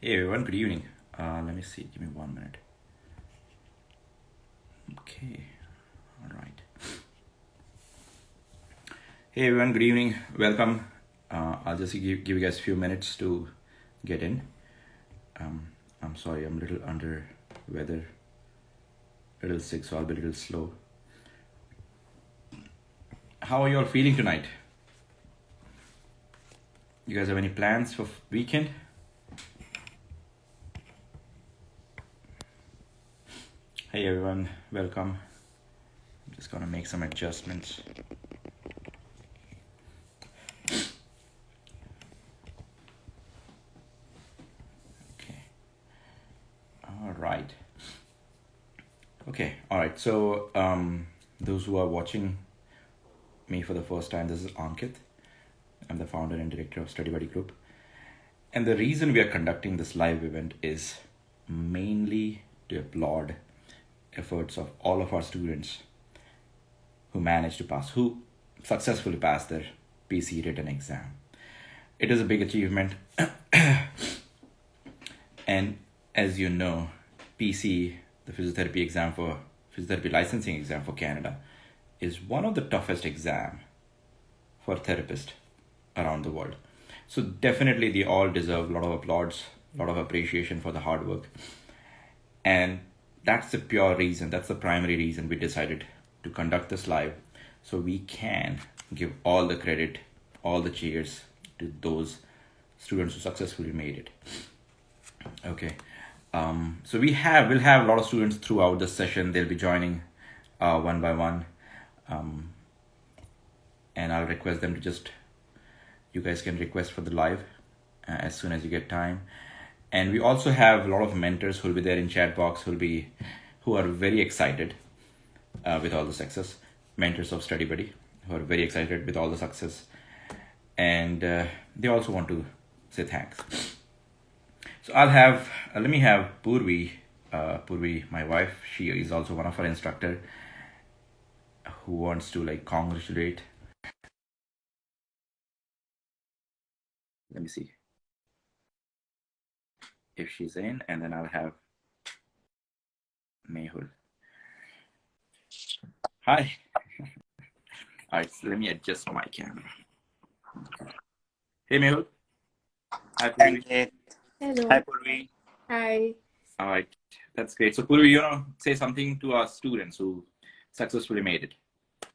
Hey everyone, good evening. Let me see, give me 1 minute. Okay, all right. Hey everyone, good evening. Welcome. I'll just give you guys a few minutes to get in. I'm sorry, I'm a little under weather, a little sick, so I'll be a little slow. How are you all feeling tonight? You guys have any plans for weekend? Hey everyone, welcome. I'm just gonna make some adjustments. Okay. All right. Okay. All right. So those who are watching me for the first time, this is Ankit. I'm the founder and director of StudyBuddy Group. And the reason we are conducting this live event is mainly to applaud efforts of all of our students who managed to pass, who successfully passed their PCE written exam. It is a big achievement. And as you know, PCE, the physiotherapy licensing exam for Canada, is one of the toughest exams for therapists around the world. So definitely they all deserve a lot of applause, a lot of appreciation for the hard work. And that's the pure reason, that's the primary reason we decided to conduct this live, so we can give all the credit, all the cheers to those students who successfully made it. Okay. So we'll have a lot of students throughout the session. They'll be joining one by one. And I'll request them to you guys can request for the live as soon as you get time. And we also have a lot of mentors who will be there in chat box who are very excited with all the success. Mentors of StudyBuddy who are very excited with all the success. And they also want to say thanks. So let me have Purvi, my wife. She is also one of our instructor who wants to congratulate. Let me see if she's in, and then I'll have Mehul. Hi. All right, so let me adjust my camera. Hey Mehul. Hi Purvi. Hello. Hi Purvi. Hi. All right, that's great. So Purvi, you want to say something to our students who successfully made it?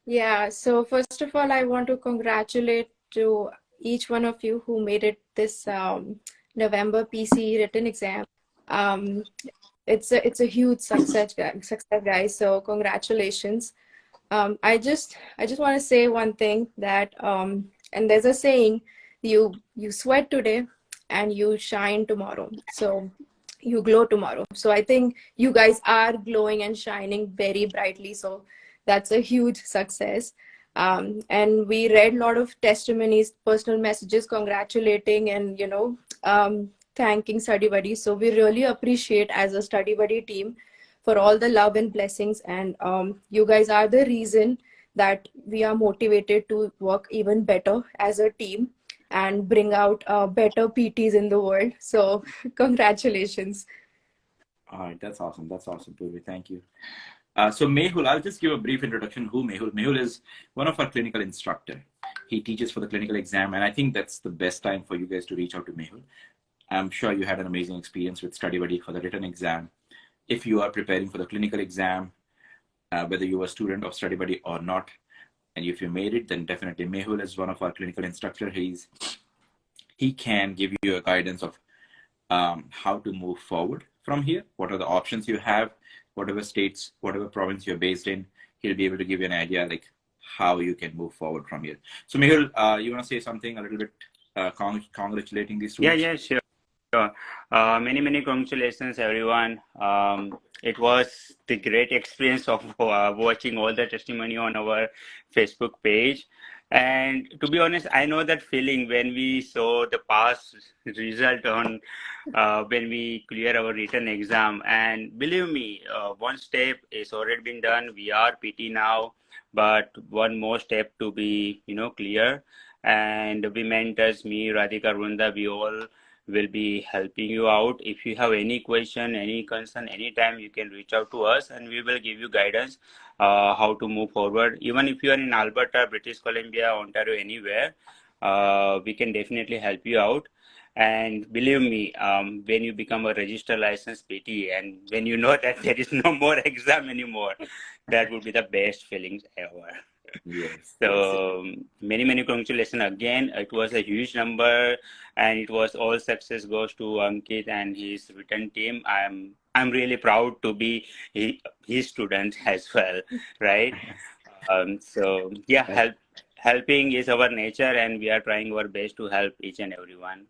Yeah, so first of all, I want to congratulate to each one of you who made it this November PCE written exam. It's a huge success, guys. So congratulations. I just want to say one thing that and there's a saying, you sweat today and you shine tomorrow. So you glow tomorrow. So I think you guys are glowing and shining very brightly. So that's a huge success. And we read a lot of testimonies, personal messages congratulating and thanking StudyBuddy. So we really appreciate as a StudyBuddy team for all the love and blessings. And you guys are the reason that we are motivated to work even better as a team and bring out better PTs in the world. So congratulations. All right, that's awesome. That's awesome, Purvi. Thank you. So Mehul, I'll just give a brief introduction. Who Mehul? Mehul is one of our clinical instructor. He teaches for the clinical exam, and I think that's the best time for you guys to reach out to Mehul. I'm sure you had an amazing experience with StudyBuddy for the written exam. If you are preparing for the clinical exam, whether you are a student of StudyBuddy or not, and if you made it, then definitely Mehul is one of our clinical instructor. He can give you a guidance of how to move forward from here. What are the options you have? Whatever states, whatever province you're based in, he'll be able to give you an idea how you can move forward from here. So Mehul, you want to say something a little bit congratulating these students? Yeah, sure. Many congratulations, everyone. It was the great experience of watching all the testimony on our Facebook page. And to be honest, I know that feeling when we saw the past result on when we clear our written exam. And believe me, one step is already been done. We are PT now, but one more step to be, clear. And we mentors, me, Radhika, Runda, we all will be helping you out. If you have any question, any concern, anytime you can reach out to us and we will give you guidance how to move forward. Even if you are in Alberta, British Columbia, Ontario, anywhere, we can definitely help you out. And believe me, when you become a registered licensed PT and when you know that there is no more exam anymore, that would be the best feelings ever. Yes. So many congratulations again. It was a huge number, and it was all success goes to Ankit and his written team. I'm really proud to be his student as well, right? So yeah, helping is our nature, and we are trying our best to help each and everyone.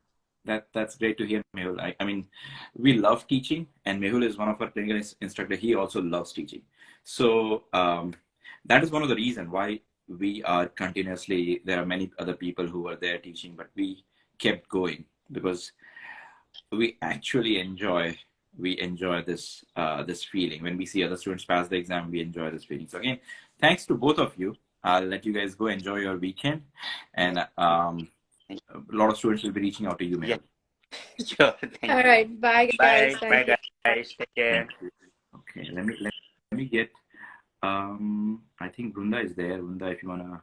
That's great to hear, Mehul. I mean, we love teaching, and Mehul is one of our clinical instructor. He also loves teaching. So that is one of the reasons why we are continuously. There are many other people who are there teaching, but we kept going because we actually enjoy this this feeling. When we see other students pass the exam, we enjoy this feeling. So again, thanks to both of you. I'll let you guys go enjoy your weekend, and a lot of students will be reaching out to you, Mehul. Yeah. Sure. Thank All you. right. Bye, guys. Bye. Thank you. Bye, guys. Take care. Thank you. Okay, let me get. I think Brunda is there. Brunda, if you wanna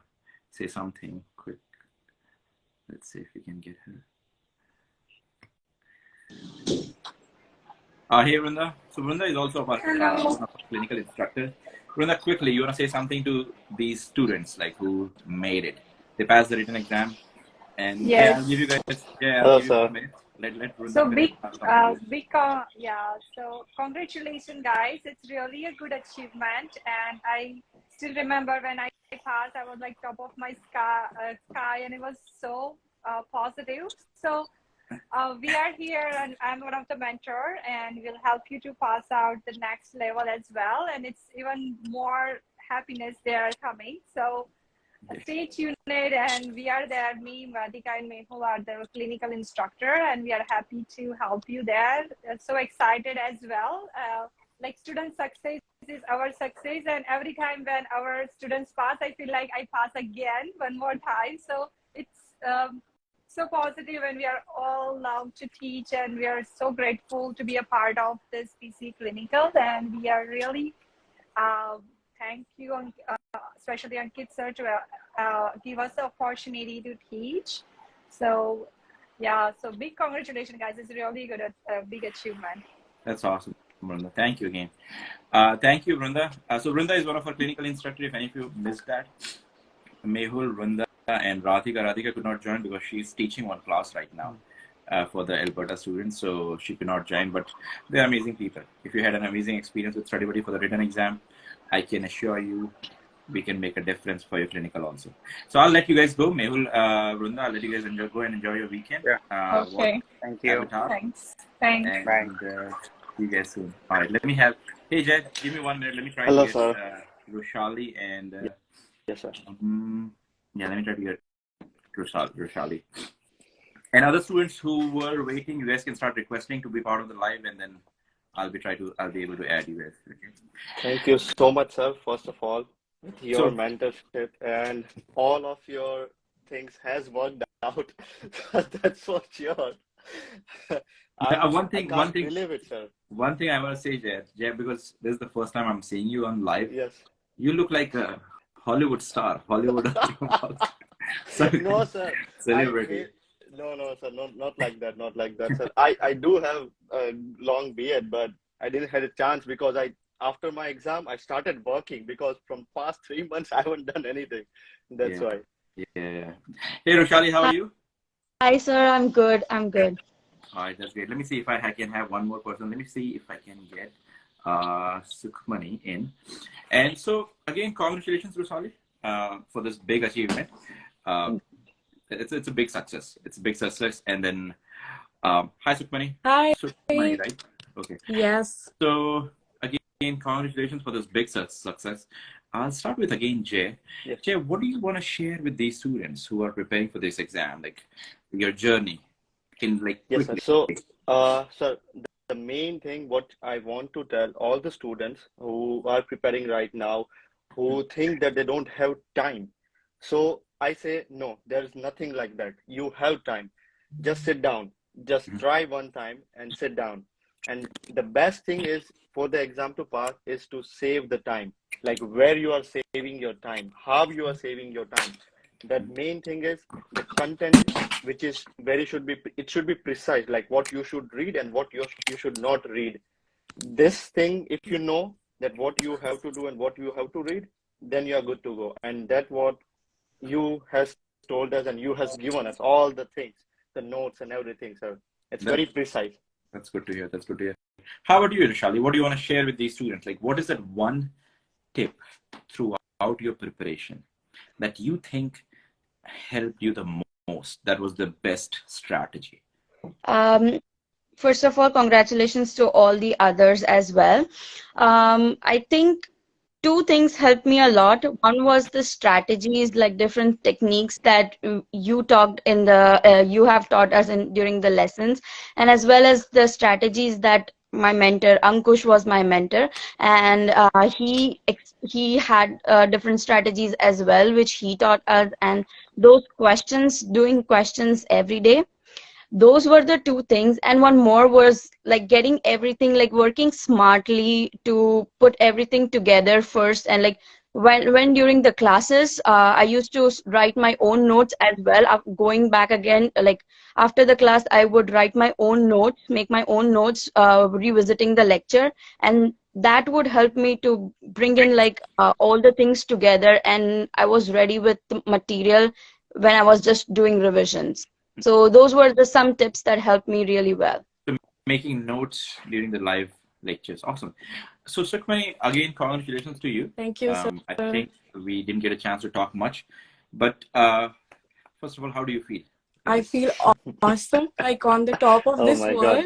say something quick, let's see if we can get her. Hey, Brunda. So Brunda is also one of our clinical instructors. Brunda, quickly, you wanna say something to these students, like who made it? They passed the written exam, and Yes. I'll give you guys. Yeah, Hello, I'll give you sir. 2 minutes. Let Brunda So finish. so congratulations, guys. It's really a good achievement, and I still remember when I passed, I was like top of my sky, and it was so positive. So we are here, and I'm one of the mentor, and we'll help you to pass out the next level as well. And it's even more happiness they are coming. So stay tuned, and we are there. Me, Radhika, and Mehul are the clinical instructor, and we are happy to help you there. So excited as well. Like student success is our success, and every time when our students pass, I feel like I pass again one more time. So it's so positive, and we are all love to teach, and we are so grateful to be a part of this PCE clinical, and we are really thank you, especially Ankit sir, to give us the opportunity to teach. So yeah, so big congratulations, guys. It's really good, big achievement. That's awesome, Brunda. Thank you again. Thank you, Brunda. So Brunda is one of our clinical instructors. If any of you missed that, Mehul, Brunda, and Radhika. Radhika could not join because she's teaching one class right now for the Alberta students, so she could not join. But they're amazing people. If you had an amazing experience with StudyBuddy for the written exam, I can assure you we can make a difference for your clinical also. So I'll let you guys go. Mehul, Brunda, I'll let you guys go and enjoy your weekend. Yeah. Okay. Thank you. Avatar. Thanks. And Bye. see you guys soon. All right, let me have. Hey, Jed, give me 1 minute. Let me try Hello, to get sir. Roshali and. Yes, sir. Yeah, let me try to get Roshali. And other students who were waiting, you guys can start requesting to be part of the live, and then I'll be able to add you guys. Okay. Thank you so much, sir. First of all, your mentorship and all of your things has worked out. That's for sure. One thing, believe it, sir. One thing I want to say, Jed, because this is the first time I'm seeing you on live. Yes. You look like a Hollywood star. No, sir. Celebrity. No, sir. Not like that. Not like that, sir. I do have a long beard, but I didn't have a chance because after my exam, I started working because from past 3 months, I haven't done anything. That's why. Yeah. Hey, Roshali, how are you? Hi, sir. I'm good. I'm good. All right, that's great. Let me see if I can have one more person. Let me see if I can get Sukhmani in. And so, again, congratulations, Roshali, for this big achievement. It's a big success. It's a big success. And then, hi, Sukhmani. Hi. Sukhmani, right? Okay. Yes. So, again, congratulations for this big success. I'll start with, again, Jay. Yes. Jay, what do you want to share with these students who are preparing for this exam? Like, your journey in, like, yes, quickly. sir. So, sir, the main thing what I want to tell all the students who are preparing right now, who think that they don't have time. So I say, no, there is nothing like that. You have time. Just sit down. Just try one time and sit down. And the best thing is for the exam to pass is to save the time, like where you are saving your time, how you are saving your time. That main thing is the content, which is it should be precise, like what you should read and what you should not read. This thing, if you know that what you have to do and what you have to read, then you are good to go. And that what you has told us, and you has given us all the things, the notes and everything, sir. It's very precise. That's good to hear. That's good to hear. How about you, Shali? What do you want to share with these students? Like, what is that one tip throughout your preparation that you think helped you the most? That was the best strategy. First of all, congratulations to all the others as well. I think two things helped me a lot. One was the strategies, like different techniques that you talked in you have taught us during the lessons, and as well as the strategies that my mentor Ankush was my mentor, and he had different strategies as well, which he taught us, and those questions, doing questions every day, those were the two things. And one more was like getting everything, like working smartly to put everything together first. And like when during the classes, I used to write my own notes as well. Going back again, like after the class, I would write my own notes, make my own notes, revisiting the lecture, and that would help me to bring in like all the things together, and I was ready with the material when I was just doing revisions. So those were some tips that helped me really well. So making notes during the live lectures. Awesome. So Sukhmani, again, congratulations to you. Thank you, sir. I think we didn't get a chance to talk much, but first of all, how do you feel? I feel awesome, like on the top of Oh this my world. God.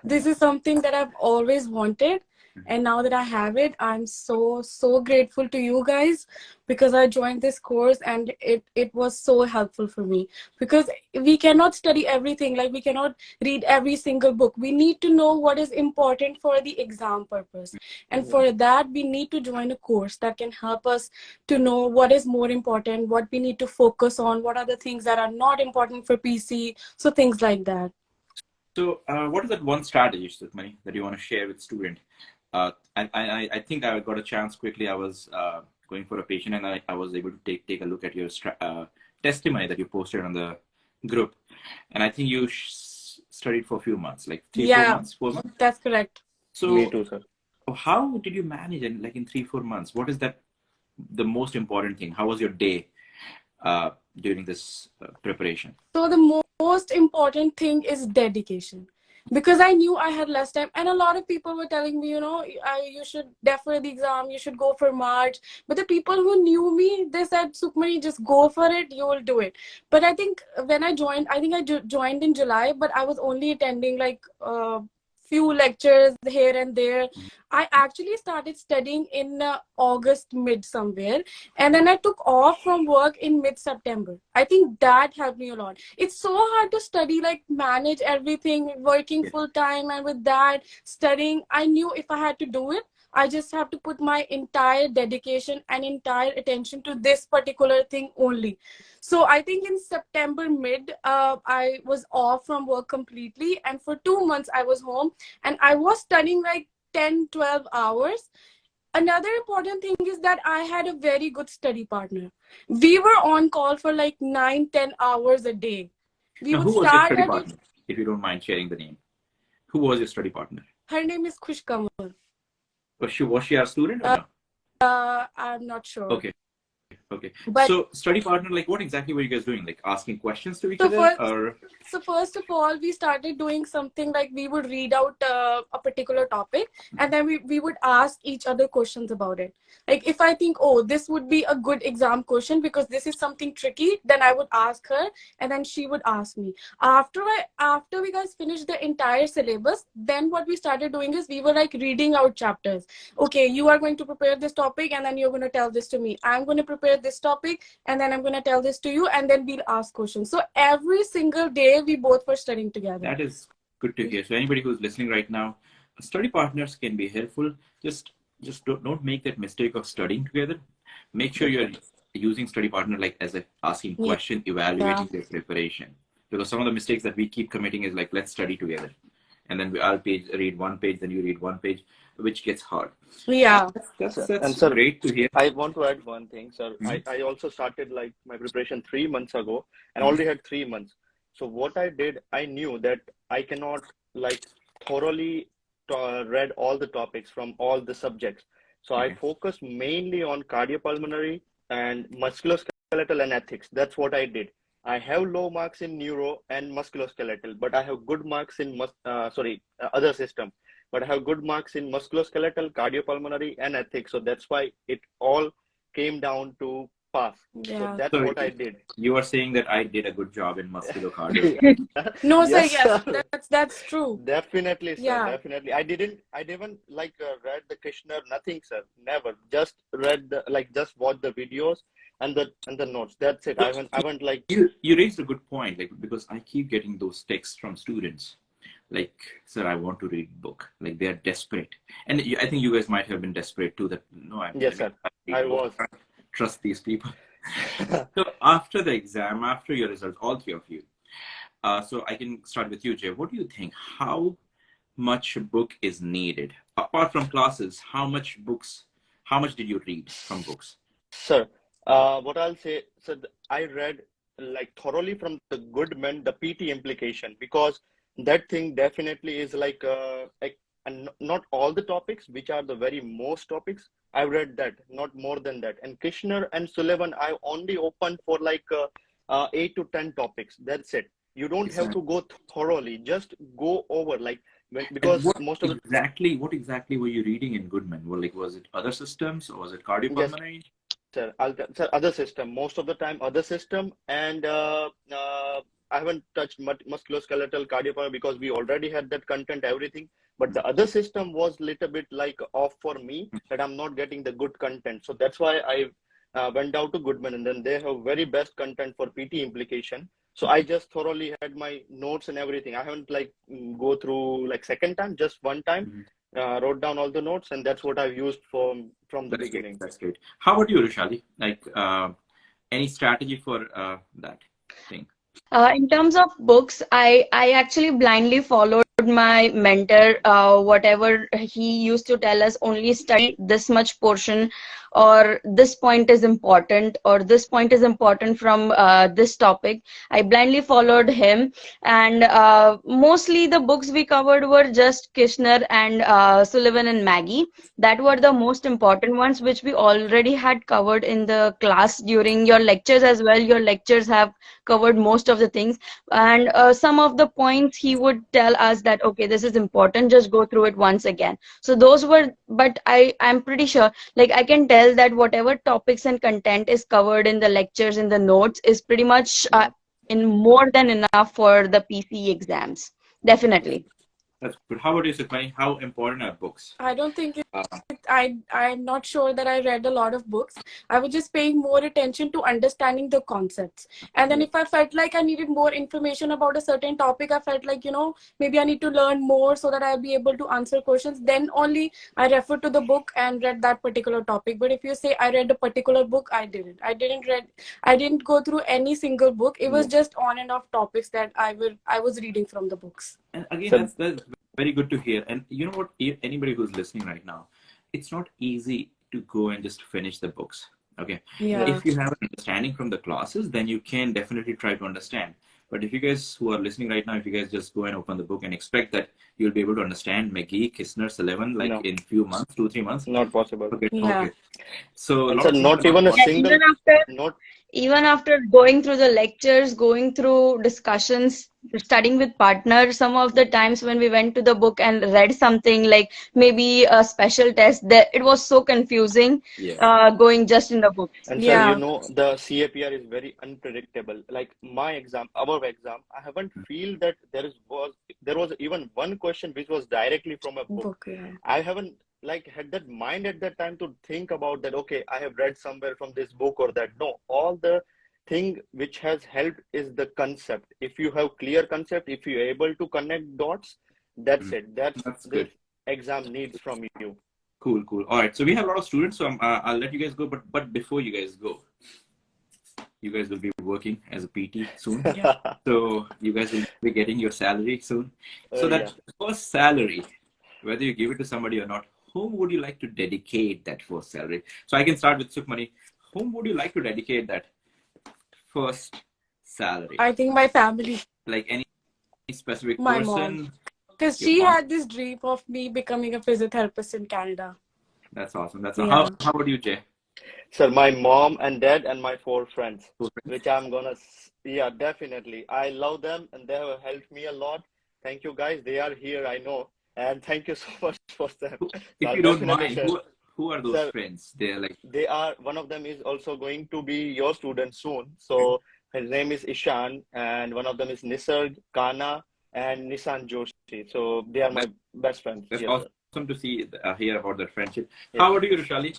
This is something that I've always wanted. And now that I have it, I'm so grateful to you guys, because I joined this course and it was so helpful for me, because we cannot study everything. Like we cannot read every single book. We need to know what is important for the exam purpose. And for that, we need to join a course that can help us to know what is more important, what we need to focus on, what are the things that are not important for PC. So things like that. So what is that one strategy, Sukhmani, that you want to share with student? I think I got a chance quickly. I was going for a patient, and I was able to take a look at your testimony that you posted on the group. And I think you studied for a few months, like 4 months? That's correct. So Me too, sir. How did you manage it, like in 3-4 months? What is that the most important thing? How was your day during this preparation? So the most important thing is dedication, because I knew I had less time, and a lot of people were telling me, you should defer the exam, you should go for March. But the people who knew me, they said, Sukhmani, just go for it, you will do it. But I think when I joined, I joined in July, but I was only attending like few lectures here and there. I actually started studying in August mid somewhere, and then I took off from work in mid-September. I think that helped me a lot. It's so hard to study, like manage everything, working full time, and with that studying, I knew if I had to do it, I just have to put my entire dedication and entire attention to this particular thing only. So I think in September mid, I was off from work completely. And for 2 months, I was home and I was studying like 10, 12 hours. Another important thing is that I had a very good study partner. We were on call for like 9, 10 hours a day. Now, who was your study partner, if you don't mind sharing the name? Who was your study partner? Her name is Khush Kamal. Was she our student or no? I'm not sure. Okay. But, so study partner, like what exactly were you guys doing? Like asking questions to each other? So first of all, we started doing something like we would read out a particular topic, and then we would ask each other questions about it. Like if I think, oh, this would be a good exam question because this is something tricky, then I would ask her and then she would ask me. After we guys finished the entire syllabus, then what we started doing is we were like reading out chapters. Okay, you are going to prepare this topic and then you're going to tell this to me. I'm going to prepare this topic and then I'm going to tell this to you, and then we'll ask questions. So every single day we both were studying together. That is good to hear. So anybody who's listening right now, study partners can be helpful. Just don't make that mistake of studying together. Make sure you're using study partner like as a asking question, evaluating their preparation. because some of the mistakes that we keep committing is like, let's study together. And then I'll read one page, then you read one page, which gets hard. Yeah. That's Sir, great to hear. I want to add one thing, sir. I also started like my preparation 3 months ago and already had 3 months. So what I did, I knew that I cannot like thoroughly read all the topics from all the subjects. So I focused mainly on cardiopulmonary and musculoskeletal and ethics. That's what I did. I have low marks in neuro and musculoskeletal, but I have good marks in other system. But I have good marks in musculoskeletal, cardiopulmonary, and ethics. So that's why it all came down to pass. Yeah. So that's So what I did. you are saying that I did a good job in musculocardio. No, sir. Yes, Yes, sir. that's true. Definitely, sir. Yeah. Definitely. I didn't like read the questionnaire. Nothing, sir. Never. Just read just watch the videos and the notes. That's it. I haven't like. You raised a good point, like, because I keep getting those texts from students. Like, sir, I want to read book. Like, they're desperate. And I think you guys might have been desperate too, that, no, Yes, sir. I was. Trust these people. So after the exam, after your results, all three of you, so I can start with you, Jay. What do you think? How much book is needed? Apart from classes, how much did you read from books? Sir, what I'll say, so I read like thoroughly from the Goodman, the PT implication, because that thing definitely is like and not all the topics, which are the very most topics. I read that, not more than that. And Kishner and Sullivan, I only opened for like 8 to 10 topics. That's it. You don't have to go thoroughly. Just go over because most of the what exactly were you reading in Goodman? Was it other systems or was it cardiopulmonary? Yes, sir, other system. Most of the time, other system, and I haven't touched musculoskeletal cardiopulmonary because we already had that content, everything. But the other system was little bit like off for me, that I'm not getting the good content. So that's why I went out to Goodman, and then they have very best content for PT implication. So I just thoroughly had my notes and everything. I haven't like go through like second time, just one time. Wrote down all the notes, and that's what I've used from the beginning. That's great. How about you, Rushali? Like, any strategy for that thing? In terms of books, I actually blindly followed my mentor. Whatever he used to tell us, only study this much portion, or this point is important, or this point is important from this topic. I blindly followed him, and mostly the books we covered were just Kishner and Sullivan and Maggie. That were the most important ones, which we already had covered in the class during your lectures as well. Your lectures have covered most of the things, and some of the points he would tell us that, okay, this is important, just go through it once again. So those were, but I'm pretty sure, like, I can tell that whatever topics and content is covered in the lectures, in the notes, is pretty much in more than enough for the PCE exams. Definitely. That's good. How about you, Sukhmani? How important are books? I don't think I'm not sure that I read a lot of books. I was just paying more attention to understanding the concepts. And then if I felt like I needed more information about a certain topic, I felt like, maybe I need to learn more so that I'll be able to answer questions. Then only I referred to the book and read that particular topic. But if you say I read a particular book, I didn't. I didn't go through any single book. It was just on and off topics that I was reading from the books. And again, that's very good to hear. And you know what? Anybody who's listening right now, it's not easy to go and just finish the books. Okay. Yeah. If you have an understanding from the classes, then you can definitely try to understand. But if you guys who are listening right now, if you guys just go and open the book and expect that you'll be able to understand McGee, Kistner, Sullivan, in few months, 2-3 months, not possible. Okay. Yeah. Okay. So not even a single. Even after going through the lectures, going through discussions, studying with partners, some of the times when we went to the book and read something like maybe a special test, that it was so confusing going just in the book. And sir, the CAPR is very unpredictable. Like my exam, our exam, I haven't feel that there was even one question which was directly from a book. I haven't had that mind at that time to think about that, okay, I have read somewhere from this book or that. No, all the thing which has helped is the concept. If you have clear concept, if you're able to connect dots, that's it. That's the exam needs from you. Cool. All right. So we have a lot of students, so I'll let you guys go. But before you guys go, you guys will be working as a PT soon. Yeah. So you guys will be getting your salary soon. So Yeah. that first salary, whether you give it to somebody or not, whom would you like to dedicate that first salary? So I can start with Sukhmani. Whom would you like to dedicate that first salary? I think my family, Like any specific my person? mom, because Your she mom? had this dream of me becoming a physiotherapist in Canada. That's awesome. That's Yeah. how about you, Jay? Sir, my mom and dad and my 4 friends, Four friends? which I'm gonna, yeah, definitely. I love them and they have helped me a lot. Thank you guys. They are here, I know. And thank you so much for them. So If I'll you don't definitely mind, share. who are those Sir, friends? They're like, they are, one of them is also going to be your student soon. So his name is Ishan, and one of them is Nisarg, Kana, and Nissan Joshi. So they are my best friends. that's Yes, sir. awesome to see, hear about that friendship. Yes. How about you, Rushali?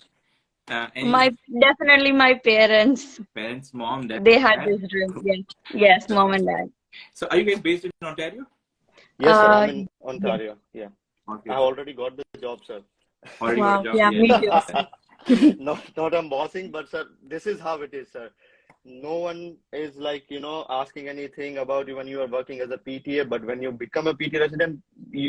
Any Definitely my parents. parents, mom, dad? They had this dream. Yes. Yes, mom and dad. So are you guys based in Ontario? Yes, sir. I'm Yeah. in Ontario. Yeah. Okay. I already got the job, sir. Already Wow. got a job? Yeah, me too. Not embossing, but sir, this is how it is, sir. No one is like, asking anything about you when you are working as a PTA, but when you become a PT resident,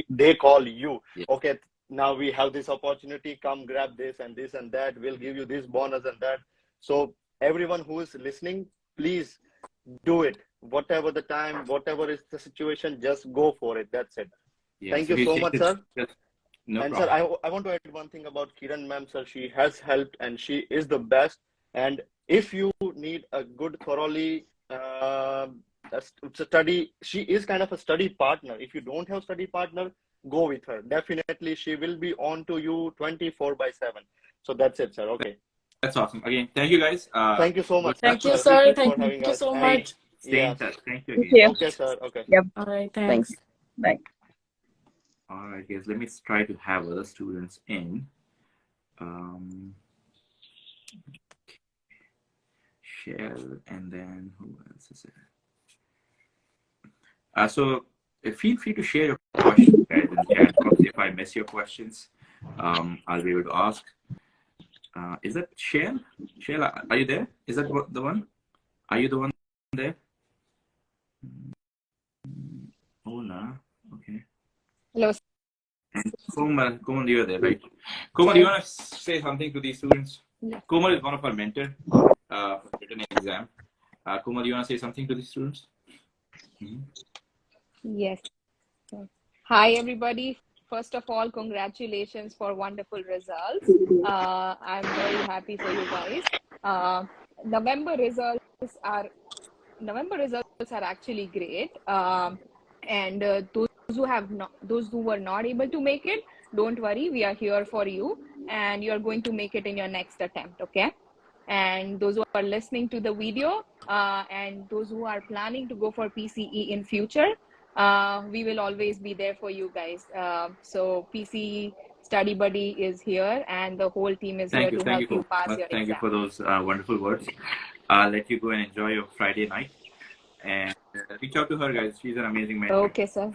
they call you. Yeah. Okay, now we have this opportunity, come grab this and this and that. We'll give you this bonus and that. So everyone who is listening, please do it. Whatever the time, whatever is the situation, just go for it. That's it. Yeah, Thank so you so much, sir. No And problem. sir, I want to add one thing about Kiran ma'am, sir. She has helped and she is the best. And if you need a good, thoroughly study, she is kind of a study partner. If you don't have study partner, go with her. Definitely, she will be on to you 24/7. So that's it, sir. Okay. That's awesome. Again, thank you guys. Thank you so much. Thank you, Sir. sir. For Thank having you us. so And much. Stay in yes. touch. Thank you Thank again. you. Okay, sir. Okay. Yep. All right. Thanks. Thanks. Bye. All right, guys. Let me try to have other students in. Shell, and then who else is there? So feel free to share your questions, guys, in chat box. If I miss your questions, I'll be able to ask. Is that Shell? Shell, are you there? Is that the one? Are you the one there? Hola. Okay. Hello. And Komal, you're there, right? Komal, you want to say something to these students? Yeah. Komal is one of our mentors for the written exam. Komal, you want to say something to these students? Yes. Hi, everybody. First of all, congratulations for wonderful results. I'm very happy for you guys. November results are actually great. And those who were not able to make it, don't worry. We are here for you, and you are going to make it in your next attempt. Okay. And those who are listening to the video, and those who are planning to go for PCE in future, we will always be there for you guys. So PCE StudyBuddy is here, and the whole team is here to help you pass your exam. Thank you for those wonderful words. I'll let you go and enjoy your Friday night. And reach out to her, guys. She's an amazing mentor. Okay, sir.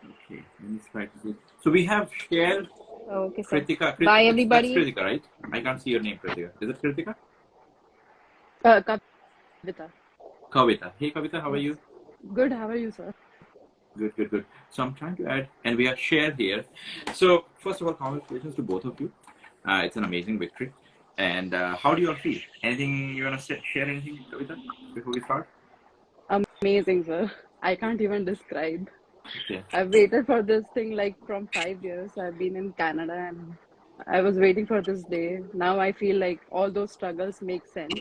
Okay, let me try to see. So we have Shell, Okay, sir. Kritika. Bye, everybody. That's Kritika, right? I can't see your name, Kritika. Is it Kritika? Kavita. Kavita. Hey, Kavita, how are you? Good, how are you, sir? Good. So I'm trying to add, and we have Shell here. So first of all, congratulations to both of you. It's an amazing victory. And how do you all feel? Anything you want to share? Anything, Kavita, before we start? Amazing, sir. I can't even describe. Okay. I've waited for this thing like from 5 years. I've been in Canada and I was waiting for this day. Now I feel like all those struggles make sense.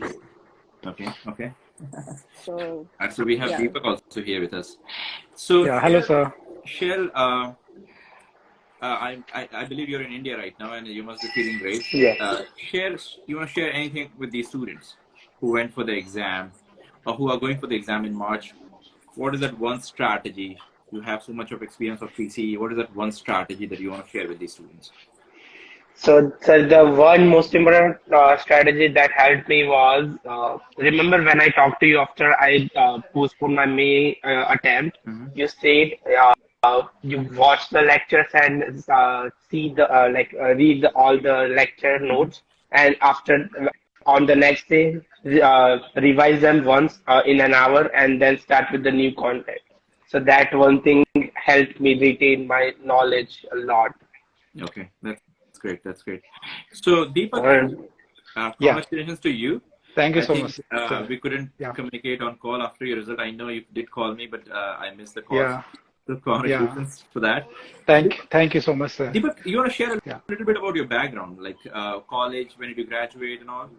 Okay. So, So we have yeah. Deepak also here with us. So Yeah, hello, sir. Shell, I believe you're in India right now, and you must be feeling great. Yeah. You want to share anything with these students who went for the exam or who are going for the exam in March? What is that one strategy? You have so much of experience of PCE. What is that one strategy that you want to share with these students? So, sir, the one most important strategy that helped me was remember when I talked to you after I postponed my May attempt. Mm-hmm. You said you watch the lectures and see the read all the lecture notes, and after on the next day, revise them once in an hour, and then start with the new content. So that one thing helped me retain my knowledge a lot. Okay, that's great. That's great. So Deepak, Yeah, congratulations to you. thank you I so think much, sir. we couldn't Yeah, communicate on call after your result. I know you did call me, but I missed the call. yeah, So yeah. congratulations for that. Thank you so much, sir. Deepak, you want to share a Yeah. little bit about your background, like college, when did you graduate and all?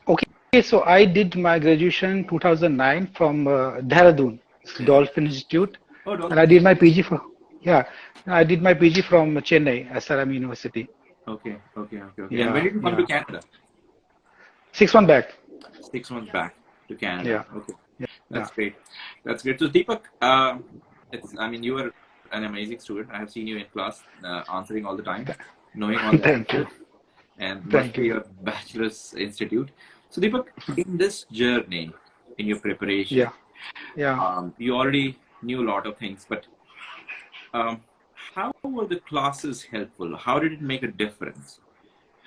Okay, so I did my graduation 2009 from Dehradun, Okay. Dolphin Institute, Oh, and I Dolphin. did my PG I did my PG from Chennai, SRM University. Okay. And when Yeah, did you come to yeah. Canada? 6 months back. 6 months back to Canada. Yeah, Okay, yeah. that's great. That's great. So Deepak, you are an amazing student. I have seen you in class answering all the time, knowing all the Thank you. answers, and must Thank be you. your bachelor's institute. So Deepak, in this journey, in your preparation, Yeah, yeah. you already knew a lot of things, but how were the classes helpful? How did it make a difference?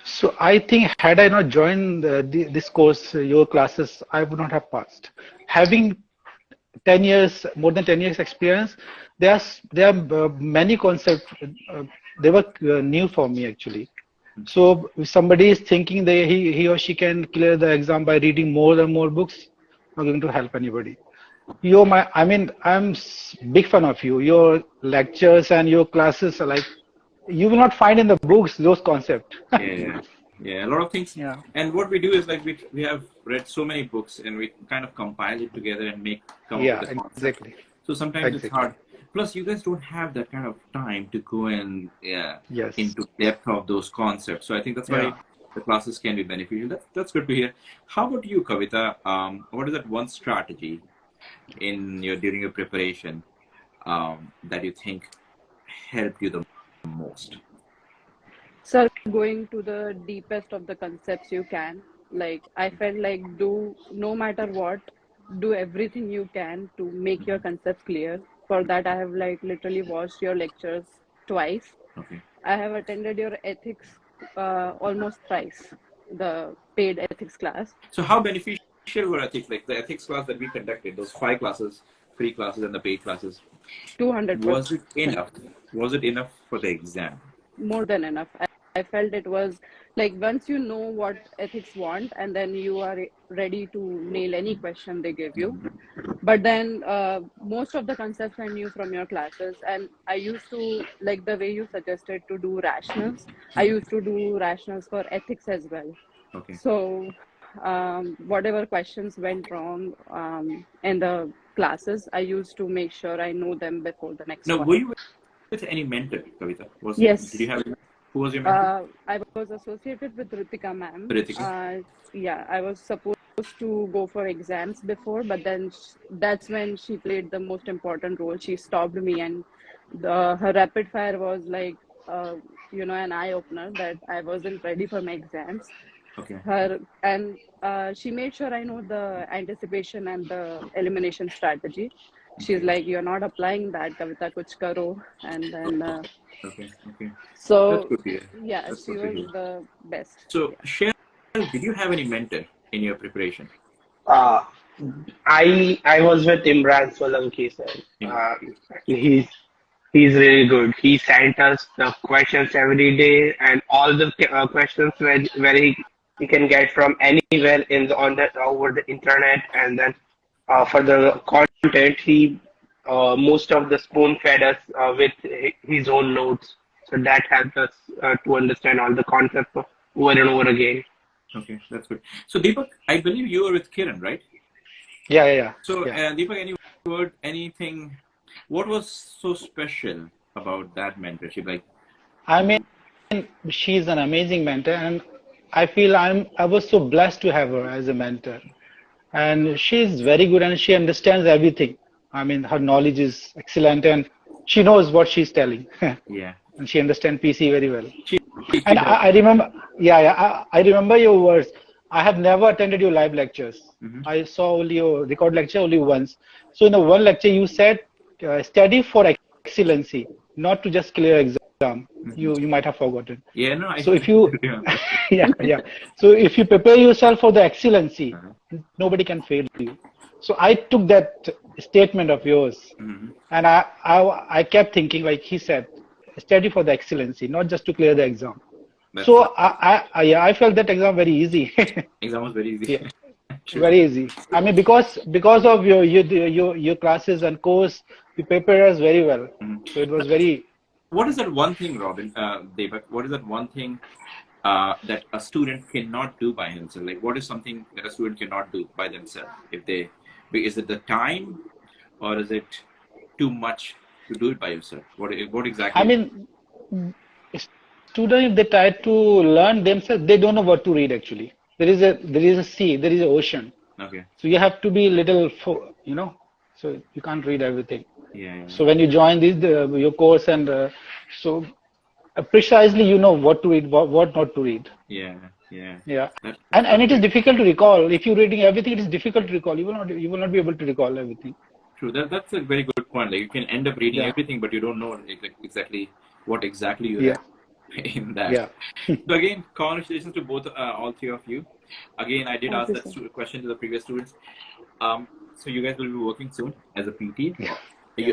So I think had I not joined this course, your classes, I would not have passed. Having 10 years, more than 10 years experience, there are many concepts. They were new for me actually. So if somebody is thinking that he or she can clear the exam by reading more and more books, not going to help anybody. I'm big fan of you. Your lectures and your classes are like, you will not find in the books those concepts. Yeah, a lot of things. Yeah, And what we do is like we have read so many books and we kind of compile it together and come up yeah, with a concept. exactly, So sometimes it's exactly. hard. Plus, you guys don't have that kind of time to go in Yes, into depth of those concepts. So I think that's why yeah. the classes can be beneficial. That's good to hear. How about you, Kavita? What is that one strategy during your preparation that you think helped you the most? So going to the deepest of the concepts you can. Like I felt like no matter what, do everything you can to make your concepts clear. For that, I have like literally watched your lectures twice. Okay. I have attended your ethics almost thrice, the paid ethics class. So how beneficial were ethics, like the ethics class that we conducted, those 5 classes, 3 classes and the paid classes? 200%. Was it enough? Was it enough for the exam? More than enough. I felt it was like once you know what ethics want, and then you are ready to nail any question they give you. But then most of the concepts I knew from your classes, and I used to like the way you suggested to do rationals. I used to do rationals for ethics as well. Okay. So whatever questions went wrong in the classes, I used to make sure I know them before the next Now, one. were you with any mentor, Kavita? Yes. Did you have? Who was your mentor? I was associated with Ritika ma'am. Ritika? Yeah, I was supposed to go for exams before, but then that's when she played the most important role. She stopped me, and her rapid fire was like, an eye opener that I wasn't ready for my exams. Okay. She made sure I know the anticipation and the elimination strategy. She's like, you're not applying that, Kavita, kuch karo. And then, Okay. so That's good to hear. yeah, That's she good to was hear. the best. So, Cheryl, did you have any mentor in your preparation? I was with Imran Solanki, sir. He's really good. He sent us the questions every day and all the questions where he can get from anywhere over the internet, and then for the content he most of the spoon fed us with his own notes. So that helped us to understand all the concepts over and over again. Okay, that's good. So, Deepak, I believe you were with Kiran, right? Yeah. So, Yeah. Deepak, anything? What was so special about that mentorship? Like, I mean, she's an amazing mentor, and I feel I was so blessed to have her as a mentor. And she's very good, and she understands everything. I mean, her knowledge is excellent, and she knows what she's telling. yeah. And she understands PC very well. She And does. I remember, I remember your words. I have never attended your live lectures. I saw only your record lecture only once. So in the one lecture, you said, study for excellency, not to just clear exam. exam. You might have forgotten. Yeah, no, I So if you remember. yeah. So if you prepare yourself for the excellency, nobody can fail you. So I took that statement of yours, and I kept thinking, like he said, study for the excellency, not just to clear the exam. That's So right. I felt that exam very easy. Exam was very easy. Yeah, very easy. I mean, because of your classes and course, you prepare us very well. So it was very. What is that one thing, Robin, Deepak? What is that one thing that a student cannot do by himself? Like, what is something that a student cannot do by themselves? Is it the time, or is it too much to do it by yourself? What exactly? I mean, students, if they try to learn themselves, they don't know what to read actually. There is a sea, there is an ocean. Okay. So you have to be little, so you can't read everything. Yeah. So when you join your course, and so precisely you know what to read, what not to read. Yeah. And it is difficult to recall. If you're reading everything, it is difficult to recall. You will not be able to recall everything. True. That's a very good point. Like, you can end up reading everything, but you don't know exactly what you read in that. Yeah. So again, congratulations to all three of you. Again, I did Thank ask you, that sir. question to the previous students. So you guys will be working soon as a PT. Yeah.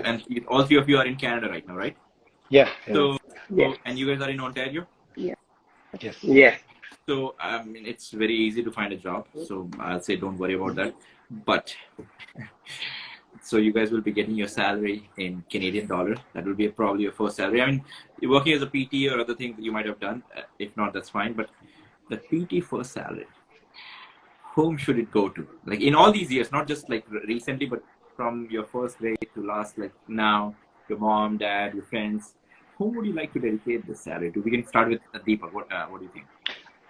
And all three of you are in Canada right now, right? Yeah. So, Yes. and you guys are in Ontario? Yeah. Yes. Yes. So, I mean, it's very easy to find a job. So I'll say don't worry about that. But, so you guys will be getting your salary in Canadian dollar. That will be probably your first salary. I mean, you're working as a PT or other things that you might have done. If not, that's fine. But the PT first salary, whom should it go to? Like, in all these years, not just like recently, but from your first grade to last, like now, your mom, dad, your friends, whom would you like to dedicate this salary to? We can start with Deepak. What do you think?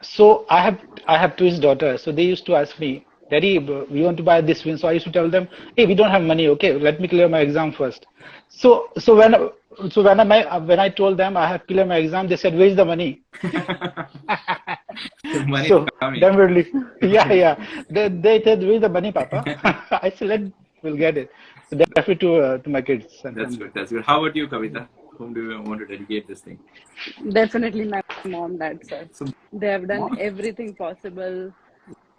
So I have twins daughters. So they used to ask me, Daddy, we want to buy this win. So I used to tell them, hey, we don't have money. Okay, let me clear my exam first. So when I told them I have cleared my exam, they said, where's the money? Money So coming. definitely, yeah. They said, where's the money, Papa? I said, we'll get it. So definitely to my kids. That's good. How about you, Kavita? Whom do you want to dedicate this thing? Definitely my mom, dad, sir. So, They have done mom? everything possible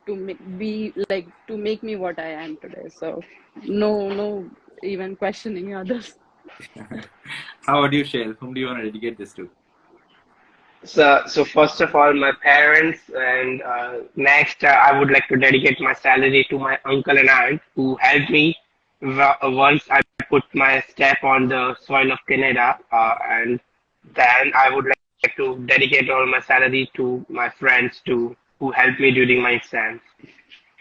to make me what I am today. So no even questioning others. How about you, Shail? Whom do you want to dedicate this to? So first of all, my parents, and next, I would like to dedicate my salary to my uncle and aunt who helped me once I put my step on the soil of Canada, and then I would like to dedicate all my salary to my friends who helped me during my exams.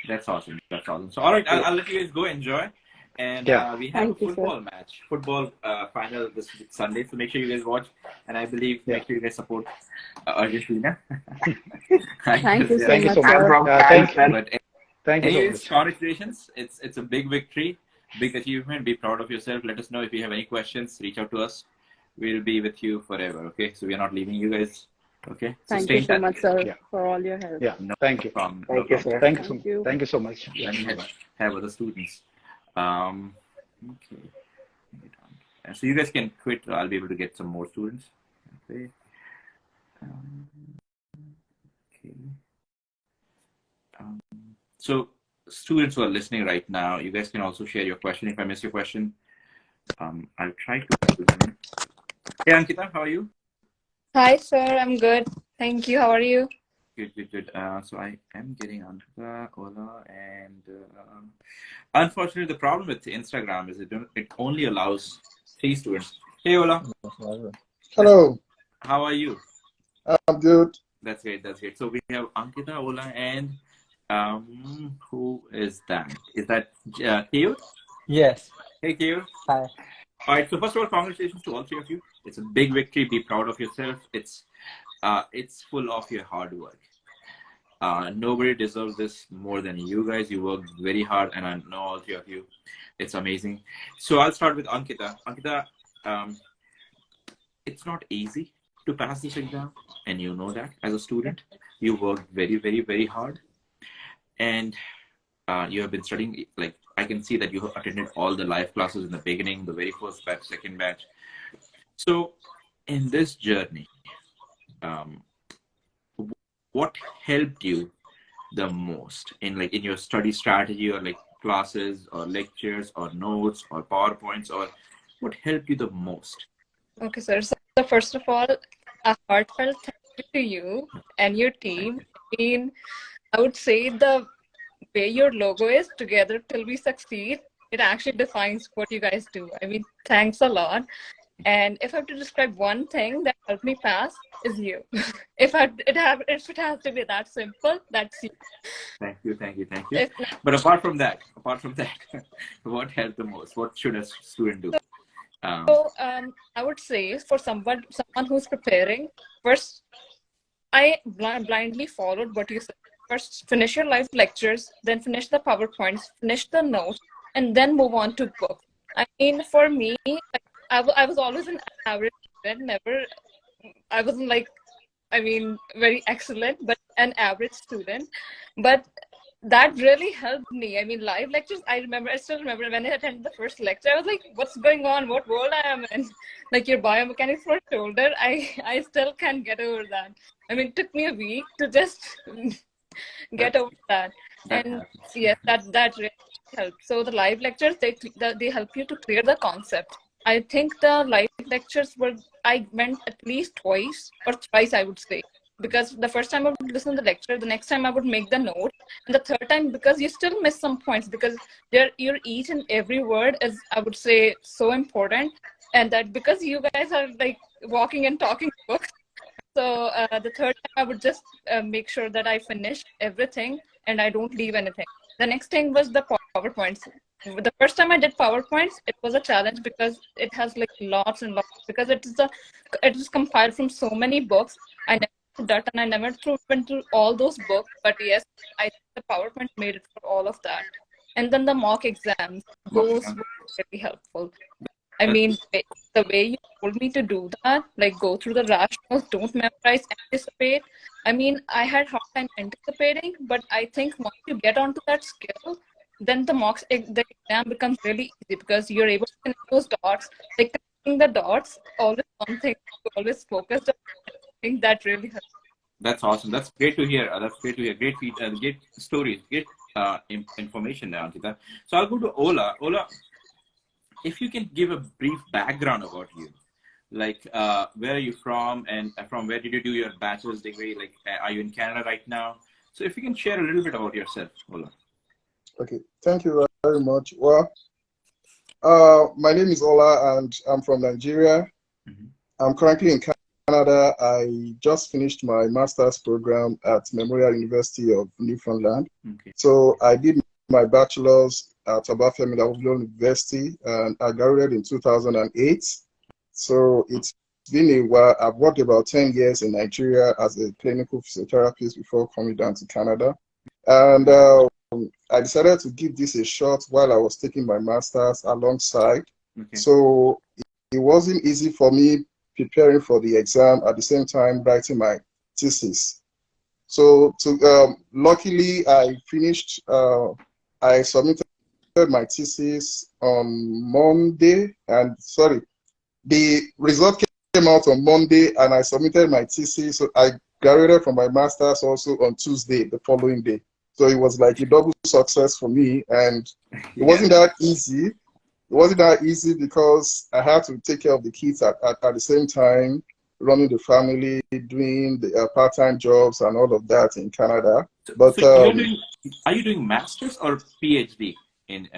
That's awesome. So, all right, I'll let you guys go enjoy. And we have Thank a you, sir. football final this Sunday. So make sure you guys watch. And I believe make sure you guys support Argentina. Thank you so Thank you much, so much. sir. Thank you so Anyways, much. congratulations. It's a big victory, big achievement. Be proud of yourself. Let us know if you have any questions. Reach out to us. We'll be with you forever. Okay, so we are not leaving you guys. Okay. So Thank stay you in so touch. much, sir, for all your help. Yeah. No Thank you. problem. Thank you, sir. Thank you so much. Let me have other students. Okay. So you guys can quit. I'll be able to get some more students. Okay. So students who are listening right now, you guys can also share your question. If I miss your question, I'll try to. Hey, Ankita, how are you? Hi, sir. I'm good. Thank you. How are you? Good. So I am getting Ankita, Ola, and unfortunately, the problem with Instagram is it only allows 3 students. Hey, Ola. Hello. How are you? I'm good. That's great. So we have Ankita, Ola, and who is that? Is that Keo? Yes. Hey, Keo. Hi. All right. So first of all, congratulations to all 3 of you. It's a big victory. Be proud of yourself. It's full of your hard work. Nobody deserves this more than you guys. You worked very hard, and I know all 3 of you. It's amazing. So I'll start with Ankita. Ankita, it's not easy to pass this exam, and you know that as a student. You worked very, very, very hard, and you have been studying. Like, I can see that you have attended all the live classes in the beginning, the very first batch, second batch. So in this journey, um, what helped you the most in your study strategy, or like classes or lectures or notes or PowerPoints, or what helped you the most? Okay, sir. So first of all, a heartfelt thank you to you and your team. I mean, I would say the way your logo is, together till we succeed, it actually defines what you guys do. I mean, thanks a lot. And if I have to describe one thing that helped me pass, is you. If it has to be that simple, that's you. Thank you. If But apart from that, what helped the most? What should a student do? I would say for someone who's preparing, first I blindly followed what you said. First, finish your live lectures, then finish the PowerPoints, finish the notes, and then move on to books. I mean, for me, I was always an average student. Never, I wasn't like, I mean, very excellent, but an average student. But that really helped me. I mean, live lectures, I still remember when I attended the first lecture, I was like, what's going on? What world I am in? Like your biomechanics for shoulder, I still can't get over that. I mean, it took me a week to just get over that. And yes, that really helped. So the live lectures, they help you to clear the concept. I think the live lectures I went at least twice or thrice, I would say. Because the first time I would listen to the lecture, the next time I would make the note, and the third time, because you still miss some points, because your each and every word is, I would say, so important, and that because you guys are like walking and talking books, so the third time I would just make sure that I finish everything and I don't leave anything. The next thing was the PowerPoints. The first time I did PowerPoints, it was a challenge because it has like lots and lots, because it is compiled from so many books. I never did that, and I never went through all those books. But yes, I think the PowerPoint made it for all of that. And then the mock exams, those were very helpful. I mean, the way you told me to do that, like go through the rationals, don't memorize, anticipate. I mean, I had hard time anticipating, but I think once you get onto that skill, then the exam becomes really easy, because you're able to connect those dots. Like connecting the dots, always one thing to always focus on. I think that really helps. That's awesome. That's great to hear. Great great stories, great information there, Ankita. So I'll go to Ola. Ola, if you can give a brief background about you, like where are you from, and from where did you do your bachelor's degree? Like, are you in Canada right now? So if you can share a little bit about yourself, Ola. Okay, thank you very much. Well, my name is Ola, and I'm from Nigeria. I'm currently in Canada. I just finished my master's program at Memorial University of Newfoundland. Okay. So I did my bachelor's at Obafemi Awolowo University, and I graduated in 2008. So it's been a while. I've worked about 10 years in Nigeria as a clinical physiotherapist before coming down to Canada. And I decided to give this a shot while I was taking my master's alongside. Okay. So it wasn't easy for me preparing for the exam at the same time writing my thesis. So luckily I finished, I submitted my thesis on Monday, and the result came out on Monday, and I submitted my thesis. So I graduated from my master's also on Tuesday, the following day. So it was like a double success for me, and it wasn't that easy. It wasn't that easy because I had to take care of the kids at the same time, running the family, doing the part-time jobs and all of that in Canada. But so are you doing masters or PhD in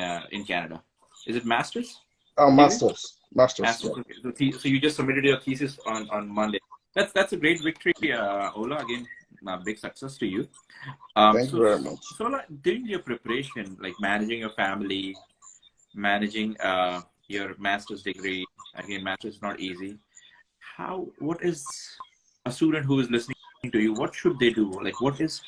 Canada? Is it masters? Masters. Yeah. Okay. So you just submitted your thesis on Monday. That's a great victory, Ola. Again, big success to you. Thank you very much. So during your preparation, like managing your family, managing your master's degree, again, master's is not easy. What is a student who is listening to you, what should they do? Like,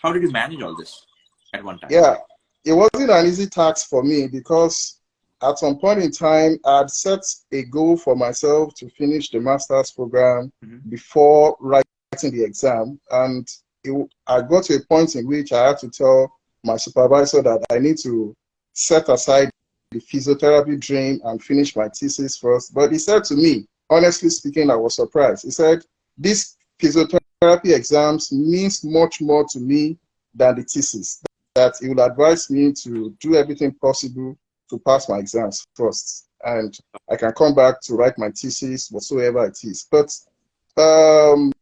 how did you manage all this at one time? Yeah, it wasn't an easy task for me because at some point in time, I'd set a goal for myself to finish the master's program before writing the exam. And I got to a point in which I had to tell my supervisor that I need to set aside the physiotherapy dream and finish my thesis first. But he said to me, honestly speaking, I was surprised. He said, this physiotherapy exams means much more to me than the thesis, that he will advise me to do everything possible to pass my exams first. And I can come back to write my thesis, whatsoever it is. But um,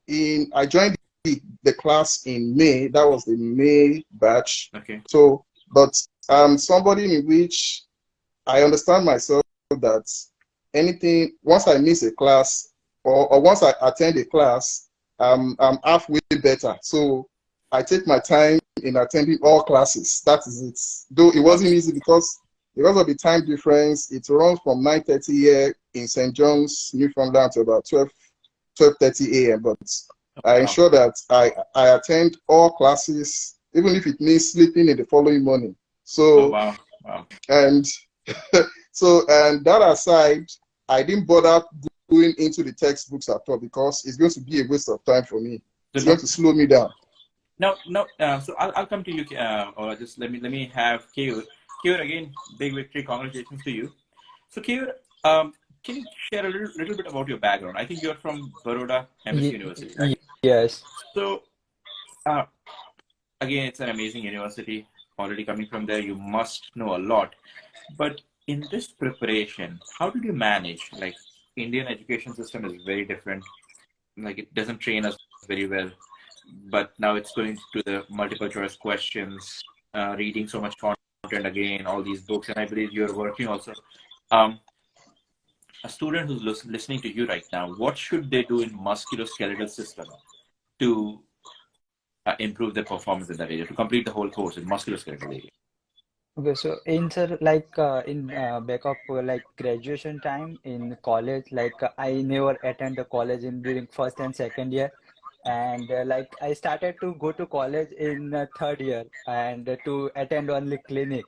I joined the class in May. That was the May batch. Okay. So, but somebody in which I understand myself that anything, once I miss a class or once I attend a class, I'm halfway better. So I take my time in attending all classes. That is it. Though it wasn't easy because of the time difference, it runs from 9:30 here in St. John's, Newfoundland to about 12:30 a.m. But I ensure that I attend all classes, even if it means sleeping in the following morning. So, wow. And so, and that aside, I didn't bother going into the textbooks at all because it's going to be a waste of time for me. It's going to slow me down. No. So I'll come to you, or just let me have Keyur. Keyur, again, big victory. Congratulations to you. So Keyur, can you share a little bit about your background? I think you're from Baroda MS University, right? Yes. So, again, it's an amazing university. Already coming from there, you must know a lot. But in this preparation, how did you manage? Like, Indian education system is very different. Like, it doesn't train us very well. But now it's going to the multiple choice questions, reading so much content again, all these books, and I believe you're working also. A student who's listening to you right now, what should they do in musculoskeletal system to improve their performance in that area, to complete the whole course in musculoskeletal area? Okay, so in sir, like in back of like graduation time in college, like I never attend the college in during first and second year, and like I started to go to college in third year and to attend only clinic,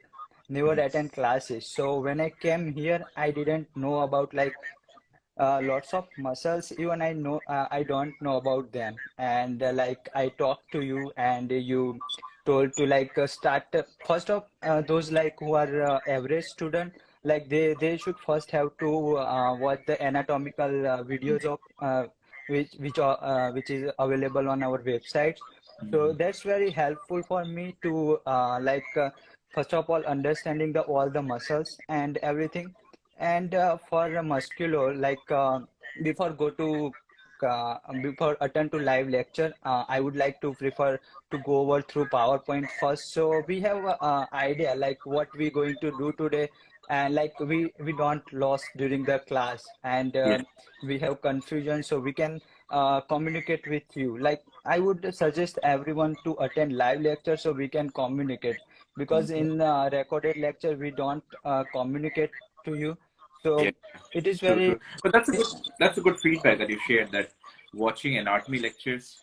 never attend classes. So when I came here, I didn't know about like lots of muscles. Even I don't know about them. And like I talked to you, and you told to like start first of those like who are average student, like they should first have to watch the anatomical videos of which is available on our websites. So that's very helpful for me to first of all understanding the all the muscles and everything. And for muscular, like before attend to live lecture, I would like to prefer to go over through PowerPoint first, so we have idea like what we going to do today, and like we don't lost during the class, and we have confusion, so we can communicate with you. Like I would suggest everyone to attend live lecture so we can communicate, because in recorded lecture we don't communicate to you. So it is True, very. true. But that's a good feedback that you shared, that watching anatomy lectures,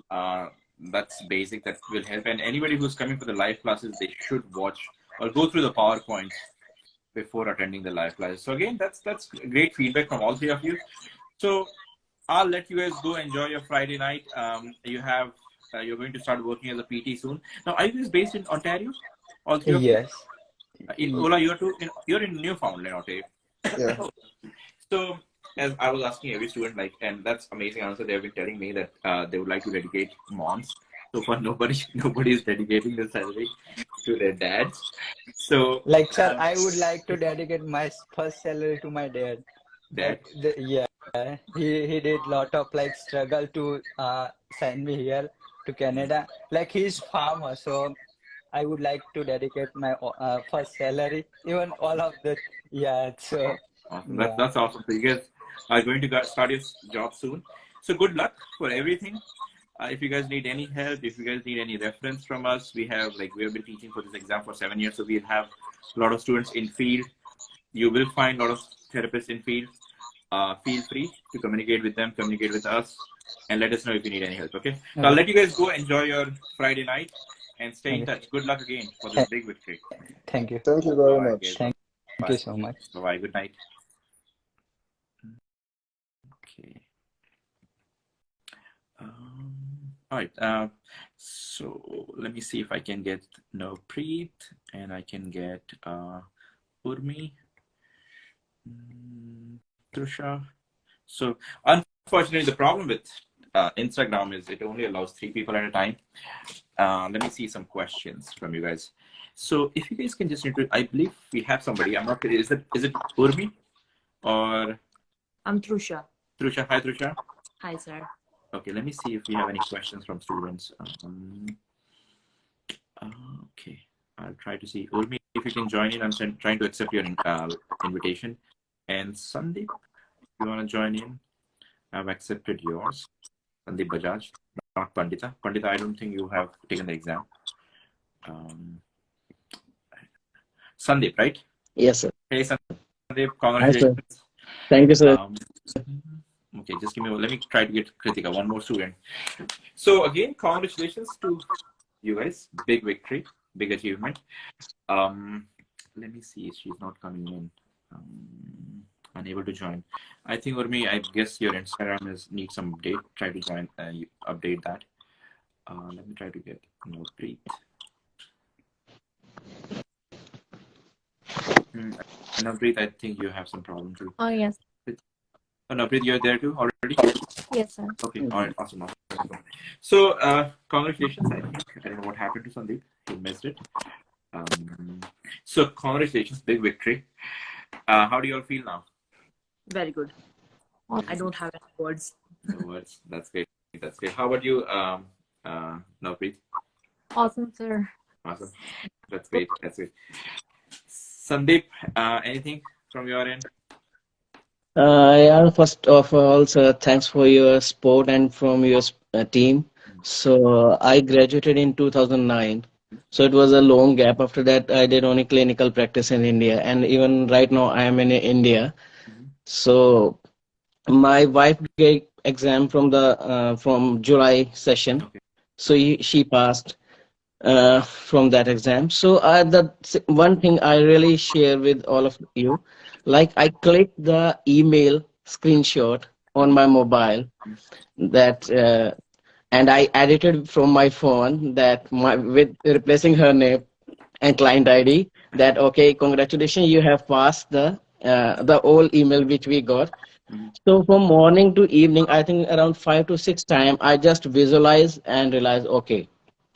that's basic, that will help. And anybody who's coming for the live classes, they should watch or go through the PowerPoints before attending the live classes. So again, that's great feedback from all three of you. So I'll let you guys go enjoy your Friday night. You're going to start working as a PT soon. Now, are you guys based in Ontario? All three of you? Yes. Ola, you're in Newfoundland, Ontario. Yeah. So, as I was asking every student, like, and that's amazing answer. They've been telling me that they would like to dedicate moms. So far, nobody is dedicating the salary to their dads. So, Like, sir, I would like to dedicate my first salary to my dad. Dad. Like, he did lot of like struggle to send me here to Canada. Like he's farmer, so I would like to dedicate my first salary, even all of the So Awesome. yeah. That's awesome. So you guys are going to start your job soon. So good luck for everything. If you guys need any help, if you guys need any reference from us, we have been teaching for this exam for 7 years, so we'll have a lot of students in field. You will find a lot of therapists in field. Feel free to communicate with them, communicate with us, and let us know if you need any help. Okay. So I'll let you guys go enjoy your Friday night and stay in touch. Good luck again for this big victory. Thank you. Thank you very much. Guys. Thank you so much. Bye. Good night. Okay. All right. So let me see if I can get Preet and I can get Urmi. Trusha. So unfortunately, the problem with Instagram is it only allows 3 people at a time. Let me see some questions from you guys. So if you guys can just introduce, I believe we have somebody. I'm not sure. Is it Urmi or I'm Trusha. Trusha? Hi, Trusha. Hi, sir. Okay, let me see if we have any questions from students. Okay, I'll try to see. Urmi, if you can join in, I'm trying to accept your invitation. And Sandeep, if you want to join in, I've accepted yours. Sandeep Bajaj, not Pandita. Pandita, I don't think you have taken the exam. Sandeep, right? Yes, sir. Hey, Sandeep, Hi, sir. congratulations. Thank you, sir. Okay, just give me. Let me try to get Kritika, one more student. So again, congratulations to you guys. Big victory, big achievement. Let me see. She's not coming in. Unable to join. I think, Urmi, I guess your Instagram needs some update. Try to join. Update that. Let me try to get Nopreet. Nopreet, I think you have some problem too. Oh, yes. Nopreet, you're there too already? Yes, sir. Okay, all right, awesome. So, congratulations. I don't know what happened to Sandeep. He missed it. So, congratulations, big victory. How do you all feel now? Very good. I don't have any words. No words. That's great. That's great. How about you, Navpreet? Awesome, sir. Awesome. That's great. That's great. Sandeep, anything from your end? Yeah, first of all, sir, thanks for your support and from your team. So I graduated in 2009. So it was a long gap. After that, I did only clinical practice in India. And even right now, I am in India. So my wife gave exam from the from July session. So she passed from that exam. So the one thing I really share with all of you, like I clicked the email screenshot on my mobile that and I edited from my phone that with replacing her name and client ID that okay, congratulations, you have passed the old email which we got. So from morning to evening, I think around 5 to 6 times, I just visualize and realize, okay,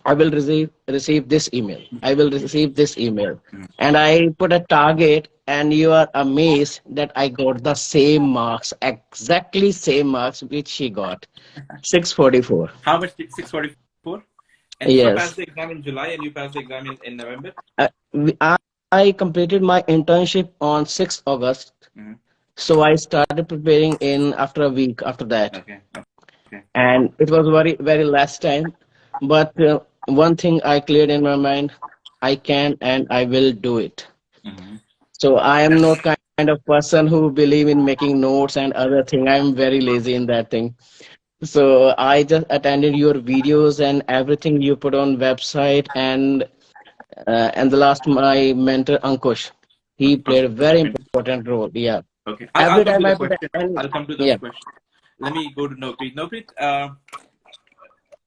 I will receive this email. I will receive this email. And I put a target, and you are amazed that I got the same marks, exactly same marks which she got, 644. How much did 644? And she Yes. passed the exam in July and you passed the exam in November? I completed my internship on 6th August. So I started preparing in after a week after that. Okay. And it was very, very last time. But one thing I cleared in my mind, I can and I will do it. So I am not kind of person who believe in making notes and other thing. I am very lazy in that thing. So I just attended your videos and everything you put on website and the last my mentor Ankush, he played a very important role. Yeah. Okay. Every I'll come time to I the put question. I'll come to those yeah. questions. Let me go to Nopreet. Nopreet,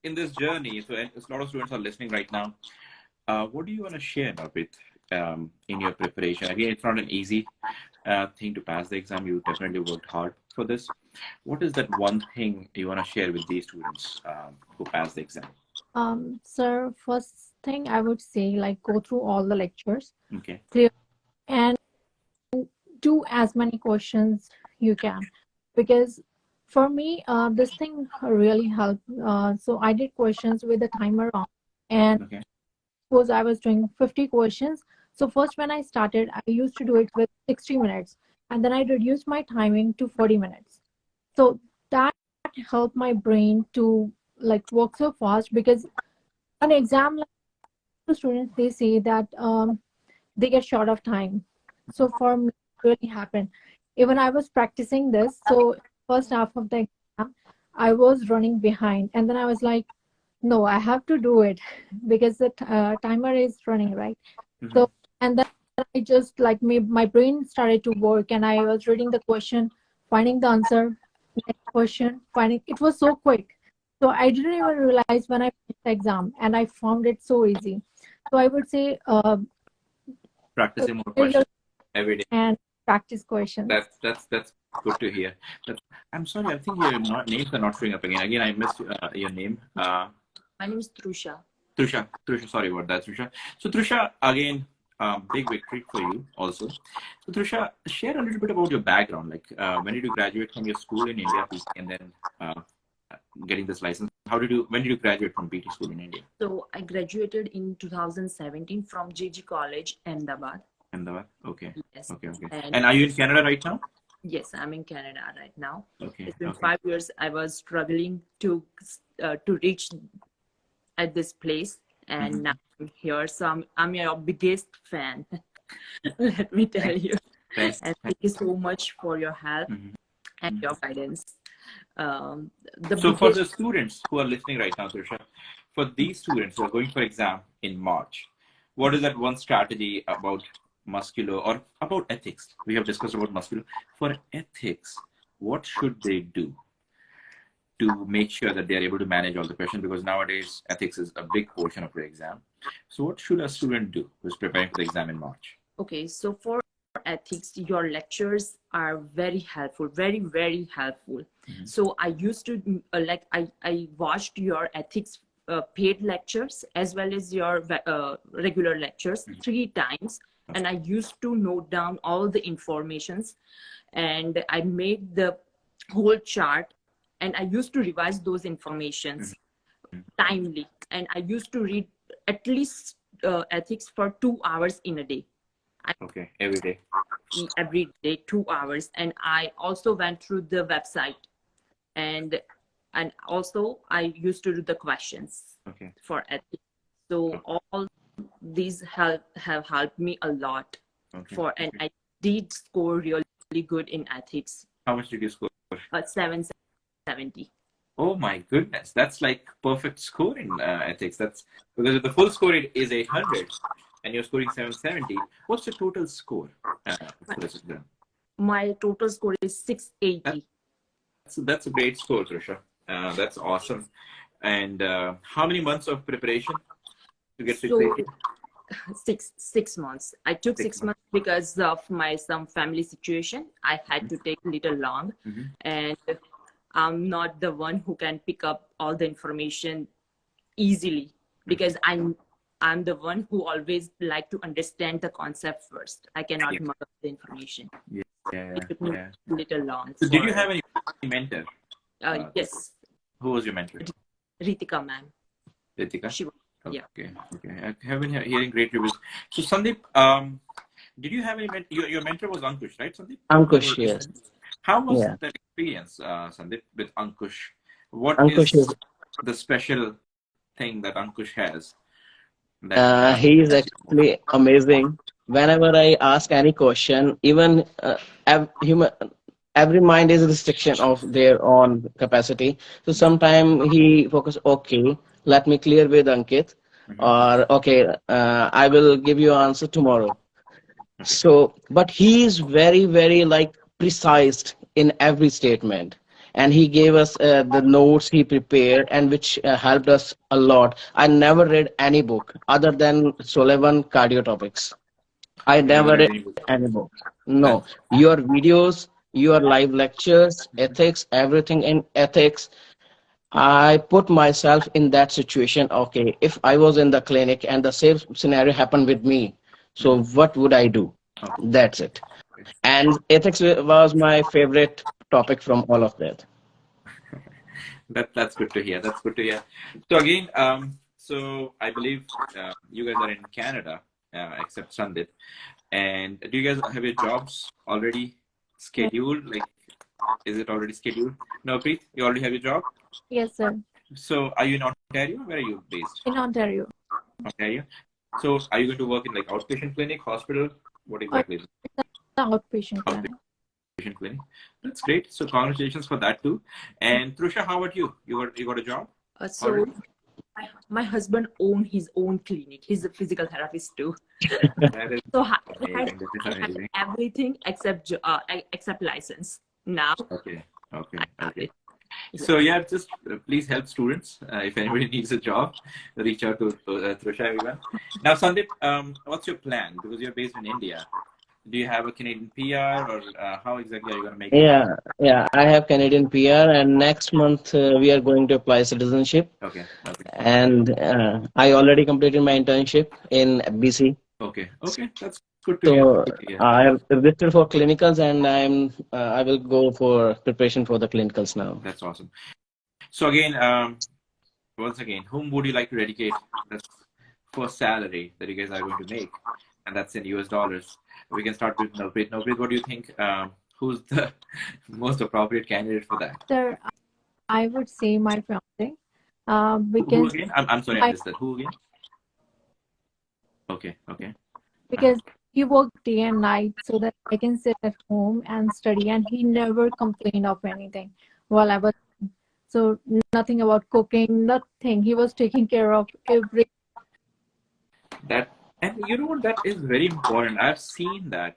in this journey, so a lot of students are listening right now. What do you want to share, Nopreet, in your preparation? Again, it's not an easy thing to pass the exam. You definitely worked hard for this. What is that one thing you want to share with these students who pass the exam? Sir, first thing I would say, like, go through all the lectures. Okay. Clear and do as many questions you can, because for me this thing really helped. So I did questions with a timer on, and suppose I was doing 50 questions. So first when I started, I used to do it with 60 minutes, and then I reduced my timing to 40 minutes. So that helped my brain to like work so fast, because an exam, like, the students, they say that they get short of time. So for me, it really happened. Even I was practicing this. So first half of the exam, I was running behind, and then I was like, no, I have to do it because the timer is running, right? So, and then I just like my brain started to work, and I was reading the question, finding the answer, next question, finding. It was so quick. So I didn't even realize when I finished the exam, and I found it so easy. So I would say, practicing more questions every day. And practice questions. That's good to hear. I'm sorry, I think your names are not showing up again. Again, I missed your name. My name is Trusha. Trusha, sorry about that, Trusha. So Trusha, again, big victory for you also. So Trusha, share a little bit about your background. Like, when did you graduate from your school in India, and then getting this license? When did you graduate from PT school in India? So I graduated in 2017 from JG College, Ahmedabad. Ahmedabad, okay. Yes. Okay. And are you in Canada right now? Yes, I'm in Canada right now. Okay. It's been 5 years. I was struggling to reach at this place, and now I'm here. So I'm your biggest fan. Let me tell you. Thanks. And thank you so much for your help and your guidance. So for the students who are listening right now, Trusha, for these students who are going for exam in March, what is that one strategy about muscular or about ethics? We have discussed about muscular. For ethics, what should they do to make sure that they are able to manage all the questions? Because nowadays ethics is a big portion of the exam. So what should a student do who's preparing for the exam in March? Okay, so for ethics, your lectures are very helpful, very, very helpful. So I used to I watched your ethics paid lectures as well as your regular lectures 3 times, and I used to note down all the informations, and I made the whole chart, and I used to revise those informations timely, and I used to read at least ethics for 2 hours in a day. Okay, every day. Every day, 2 hours. And I also went through the website, and also I used to do the questions for ethics. So all these have helped me a lot and I did score really good in ethics. How much did you score? 770. Oh my goodness, that's like perfect score in ethics. That's because the full score is 800 and you're scoring 770. What's the total score for this exam? My total score is 680. That's a great score, Trusha. That's awesome. And how many months of preparation to get 680? 6 months. I took 6 months because of some family situation. I had to take a little long, and I'm not the one who can pick up all the information easily, because I'm the one who always like to understand the concept first. I cannot mug up the information. It took me a little long. So did you have any mentor? Yes. Who was your mentor? Ritika ma'am. Ritika? She was, okay. I have been hearing great reviews. So Sandeep, did you have any mentor? Your mentor was Ankush, right, Sandeep? Ankush, yes. How was that experience, Sandeep, with Ankush? What Ankush is the special thing that Ankush has? He is actually amazing. Whenever I ask any question, even every mind is a restriction of their own capacity. So sometimes he focus, okay, let me clear with Ankit, or okay, I will give you an answer tomorrow. So, but he is very, very like precise in every statement. And he gave us the notes he prepared, and which helped us a lot. I never read any book other than Sullivan Cardio Topics. I never read any book. No, your videos, your live lectures, ethics, everything in ethics. I put myself in that situation. Okay, if I was in the clinic and the same scenario happened with me, so what would I do? That's it. And ethics was my favorite topic from all of that. That's good to hear. That's good to hear. So again, so I believe you guys are in Canada, except Sandeep. And do you guys have your jobs already scheduled? Like, is it already scheduled? No, Preet, you already have your job? Yes, sir. So are you in Ontario? Where are you based? In Ontario. Ontario. So are you going to work in like outpatient clinic, hospital? What exactly is it? Outpatient clinic. Outpatient clinic. That's great. So congratulations for that too. And Trusha, how about you? You got a job? So my husband owns his own clinic. He's a physical therapist too. So I had everything except license now. Okay. So yeah, just please help students. If anybody needs a job, reach out to Trusha, everyone. Now, Sandeep, what's your plan? Because you're based in India. do you have a Canadian PR, or how exactly are you going to make it? Yeah, I have Canadian PR, and next month we are going to apply citizenship. Okay. And I already completed my internship in BC. Okay, that's good to hear. So Good to hear. I have registered for clinicals, and I will go for preparation for the clinicals now. That's awesome. So again, once again, whom would you like to dedicate the first salary that you guys are going to make? And that's in US dollars. We can start with Navpreet. Navpreet, what do you think? Who's the most appropriate candidate for that? Sir, I would say my fiance. Who Because again? I'm sorry, I missed that. Who again? Okay. because he worked day and night so that I can sit at home and study, and he never complained of anything while I was. So nothing about cooking, nothing. He was taking care of every. That, and you know what, that is very important. I've seen that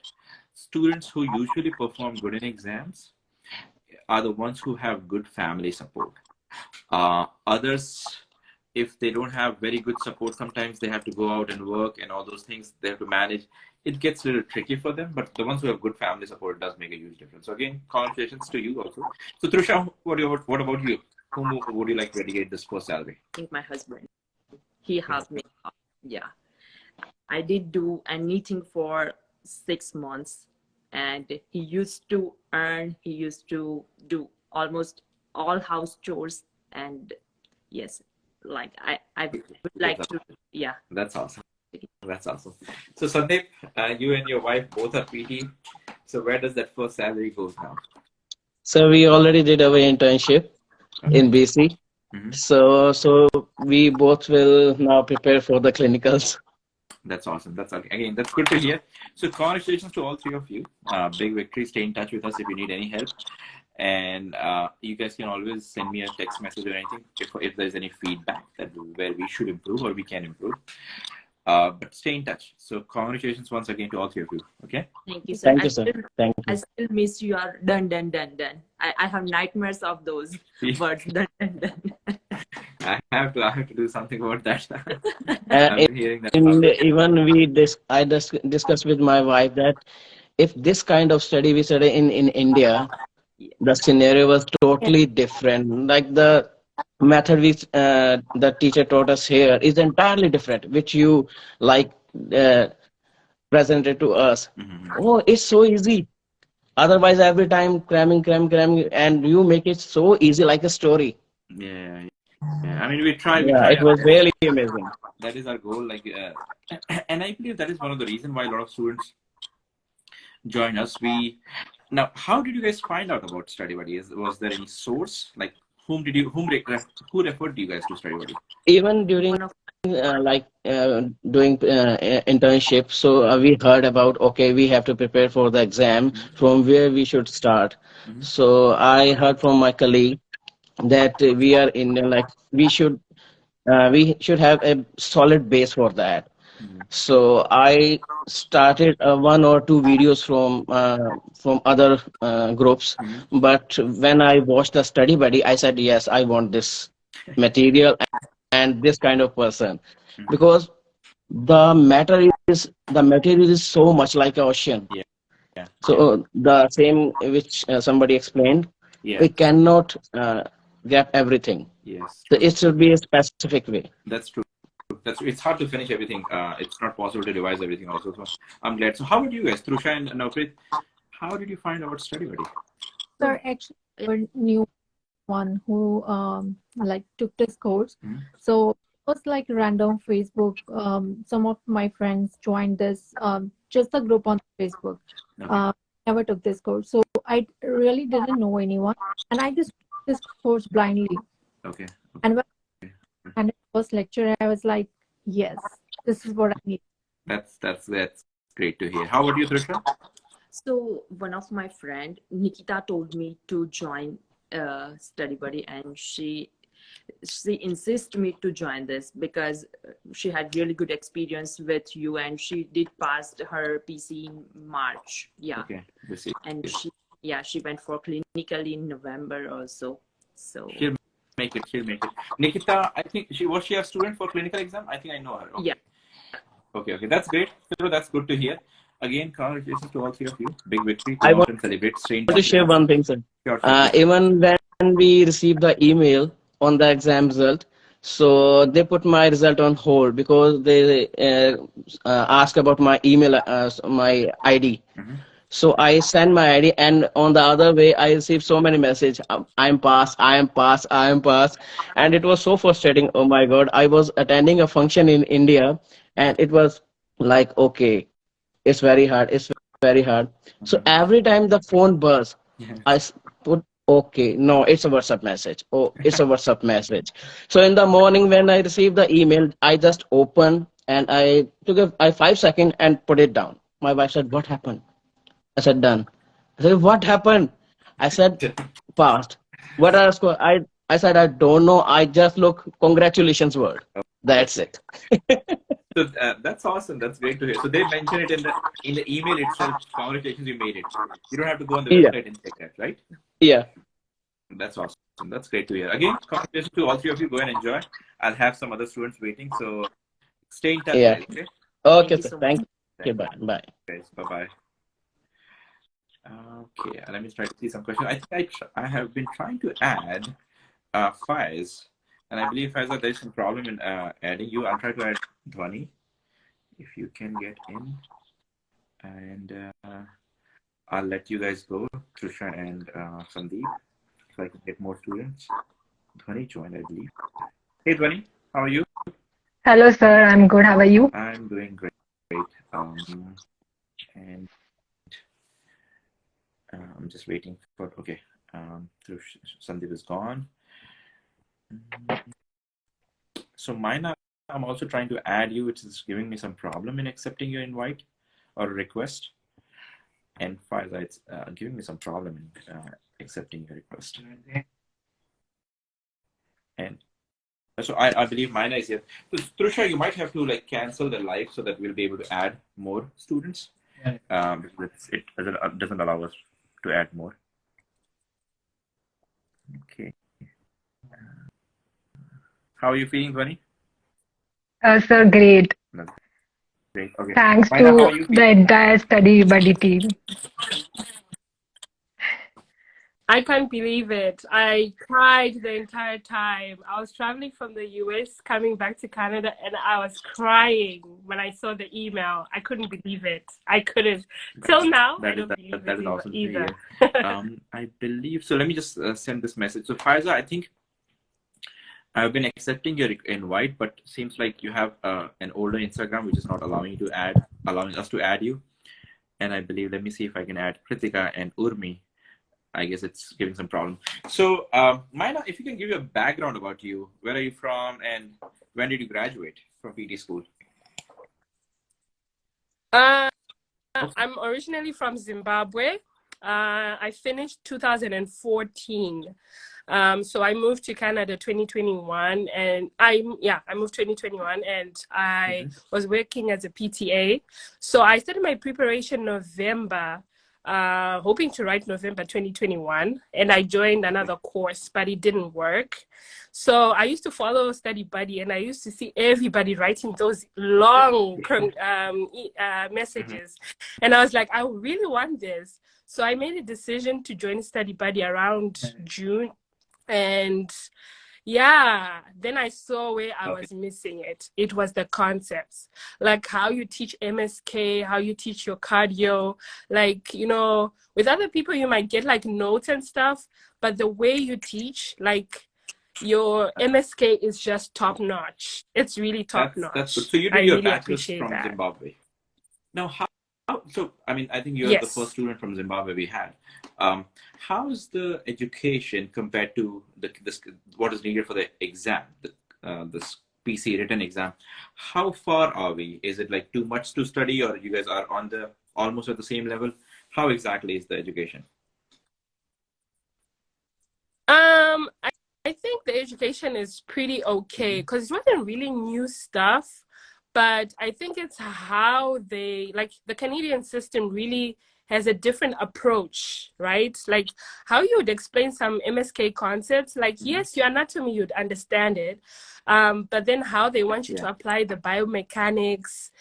students who usually perform good in exams are the ones who have good family support. Others, if they don't have very good support, sometimes they have to go out and work and all those things they have to manage. It gets a little tricky for them, but the ones who have good family support does make a huge difference. So again, congratulations to you also. So Trusha, what about you? Whom would you like to dedicate this first salary? I think my husband. He helped me out. Yeah. I did do anything for 6 months, and he used to do almost all house chores, and yes, like I would like to, yeah. That's awesome. So Sandeep, you and your wife both are PT. So where does that first salary go now? So we already did our internship in BC. So we both will now prepare for the clinicals. That's awesome. That's good to hear. So congratulations to all three of you. Big victory. Stay in touch with us if you need any help. And you guys can always send me a text message or anything if there's any feedback where we should improve or we can improve. But stay in touch. So congratulations once again to all three of you. Okay. Thank you, sir. Thank you, sir. Thank you. I still miss your done. I have nightmares of those words. Done. I have to do something about that. And I've been hearing that. even I discussed with my wife that if this kind of study we study in India, the scenario was totally different. Like the method which the teacher taught us here is entirely different, which you presented to us. Oh, it's so easy. Otherwise, every time cramming, and you make it so easy, like a story. Yeah. I mean, we try. It was really amazing. That is our goal. And I believe that is one of the reasons why a lot of students join us. Now, how did you guys find out about StudyBuddy? Was there any source? Like, who referred you guys to StudyBuddy? Even during doing internship, so we heard about, okay, we have to prepare for the exam, from where we should start. So I heard from my colleague that we are Indian, like we should have a solid base for that. So I started 1 or 2 videos from other groups, but when I watched the StudyBuddy, I said, yes, I want this material and this kind of person, because the material is so much like an ocean. So the same which somebody explained, we cannot grab everything. Yes. So it should be a specific way. That's true. It's hard to finish everything. It's not possible to revise everything also. So I'm glad. So how about you guys, Trusha and Navpreet? How did you find out StudyBuddy? Sir, actually, I knew one who took this course. So it was like random Facebook. Some of my friends joined this, just a group on Facebook. Never took this course, so I really didn't know anyone, and I just took this course blindly. Okay. And when the first lecture, I was like, yes, this is what I need. That's great to hear. How about you, Trusha? So one of my friend, Nikita, told me to join StudyBuddy, and she insisted me to join this because she had really good experience with you, and she did pass her PCE in March. Yeah. Okay. And she went for clinical in November also. So She'll make it. Nikita, I think was she a student for clinical exam? I think I know her. Okay. Yeah. Okay. That's great. So that's good to hear. again, congratulations to all three of you. Big victory. Go I out want and celebrate. Stay in to touch with share us. one thing, sir. Sure, sure. Yes. Even when we received the email on the exam result, so they put my result on hold because they asked about my email, my ID. So I sent my ID, and on the other way, I received so many messages. I'm passed. I am passed. I am passed, and it was so frustrating. Oh my God! I was attending a function in India, and it was like, okay, it's very hard. It's very hard. So every time the phone buzzed, I put, okay, no, it's a WhatsApp message. Oh, it's a WhatsApp message. So in the morning when I received the email, I just opened and I took a 5 second and put it down. My wife said, "What happened?" I said, "Done." I said, "What happened?" I said, "Passed." What else? I said, "I don't know. I just look congratulations word." That's it. So that's awesome. That's great to hear. So they mention it in the email itself. Congratulations, you made it. You don't have to go on the Yeah. website and check that, right? Yeah. That's awesome. That's great to hear. Again, congratulations to all three of you. Go and enjoy. I'll have some other students waiting. So stay in touch, Yeah. guys. Okay. Okay, sir. Thank you. Okay, Thank bye. you, Bye. guys. Bye bye. Okay. Let me try to see some questions. I think I have been trying to add Faiz, and I believe Faiz, there's some problem in adding you. I'll try to add Dhwani if you can get in, and I'll let you guys go, Trusha and Sandeep, so I can get more students. Dhwani joined, I believe. Hey, Dhwani, how are you? Hello, sir. I'm good. How are you? I'm doing great. And I'm just waiting for, okay, Sandeep is gone. So mine, I'm also trying to add you, which is giving me some problem in accepting your invite or request. And Faiza, it's giving me some problem in accepting your request. And so I believe Mina is here. So Trusha, you might have to like cancel the live so that we'll be able to add more students. Because it doesn't allow us to add more. Okay. How are you feeling, Dhwani? Sir, great. That's great. Okay. Thanks Mina, how to are you the feeling? entire StudyBuddy team. I can't believe it. I cried the entire time. I was traveling from the US, coming back to Canada, and I was crying when I saw the email. I couldn't believe it. I couldn't. Till now, I don't believe That it is awesome either. to hear. I believe so. Let me just send this message. So Faiza, I think I've been accepting your invite, but seems like you have an older Instagram which is not allowing us to add you. And I believe, let me see if I can add Kritika and Urmi. I guess it's giving some problem. So, Maina, if you can give you a background about you, where are you from, and when did you graduate from PT school? I'm originally from Zimbabwe. I finished 2014. So I moved to Canada 2021, and I moved 2021, and I was working as a PTA. So I started my preparation November, hoping to write November 2021, and I joined another course, but it didn't work. So I used to follow StudyBuddy, and I used to see everybody writing those long messages, and I was like, I really want this. So I made a decision to join StudyBuddy around June. And yeah, then I saw where I was missing it. It was the concepts, like how you teach MSK, how you teach your cardio. Like, you know, with other people, you might get like notes and stuff, but the way you teach, like your MSK is just top notch. It's really top notch. That's good. So you did your bachelor's from Zimbabwe. Now, so I mean, I think you're the first student from Zimbabwe we had. How is the education compared to what is needed for the exam, this PCE written exam? How far are we? Is it like too much to study, or you guys are on almost at the same level? How exactly is the education? I think the education is pretty okay because it wasn't really new stuff. But I think it's how the Canadian system really has a different approach, right? Like how you would explain some MSK concepts, like, yes, your anatomy, you'd understand it. But then how they want you to apply the biomechanics,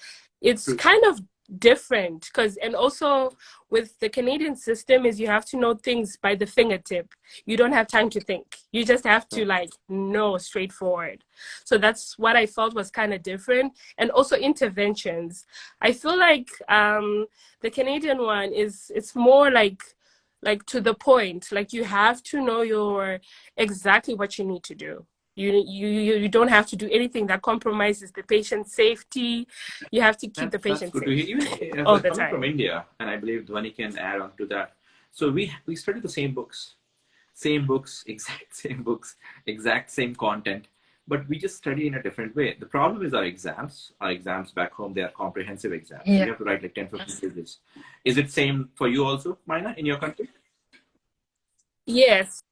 it's kind of different because, and also with the Canadian system is you have to know things by the fingertip. You don't have time to think. You just have to like know straightforward. So that's what I felt was kind of different. And also interventions. I feel like the Canadian one it's more like to the point. Like you have to know exactly what you need to do. You don't have to do anything that compromises the patient's safety. You have to keep the patient That's good to safe hear. Even all the coming time. from India, and I believe Dhwani can add on to that. So we study the same books, exact same content, but we just study in a different way. The problem is our exams. Our exams back home, they are comprehensive exams. Yeah. You have to write like 10, 15 pages. Is it same for you also, Maina, in your country? Yes.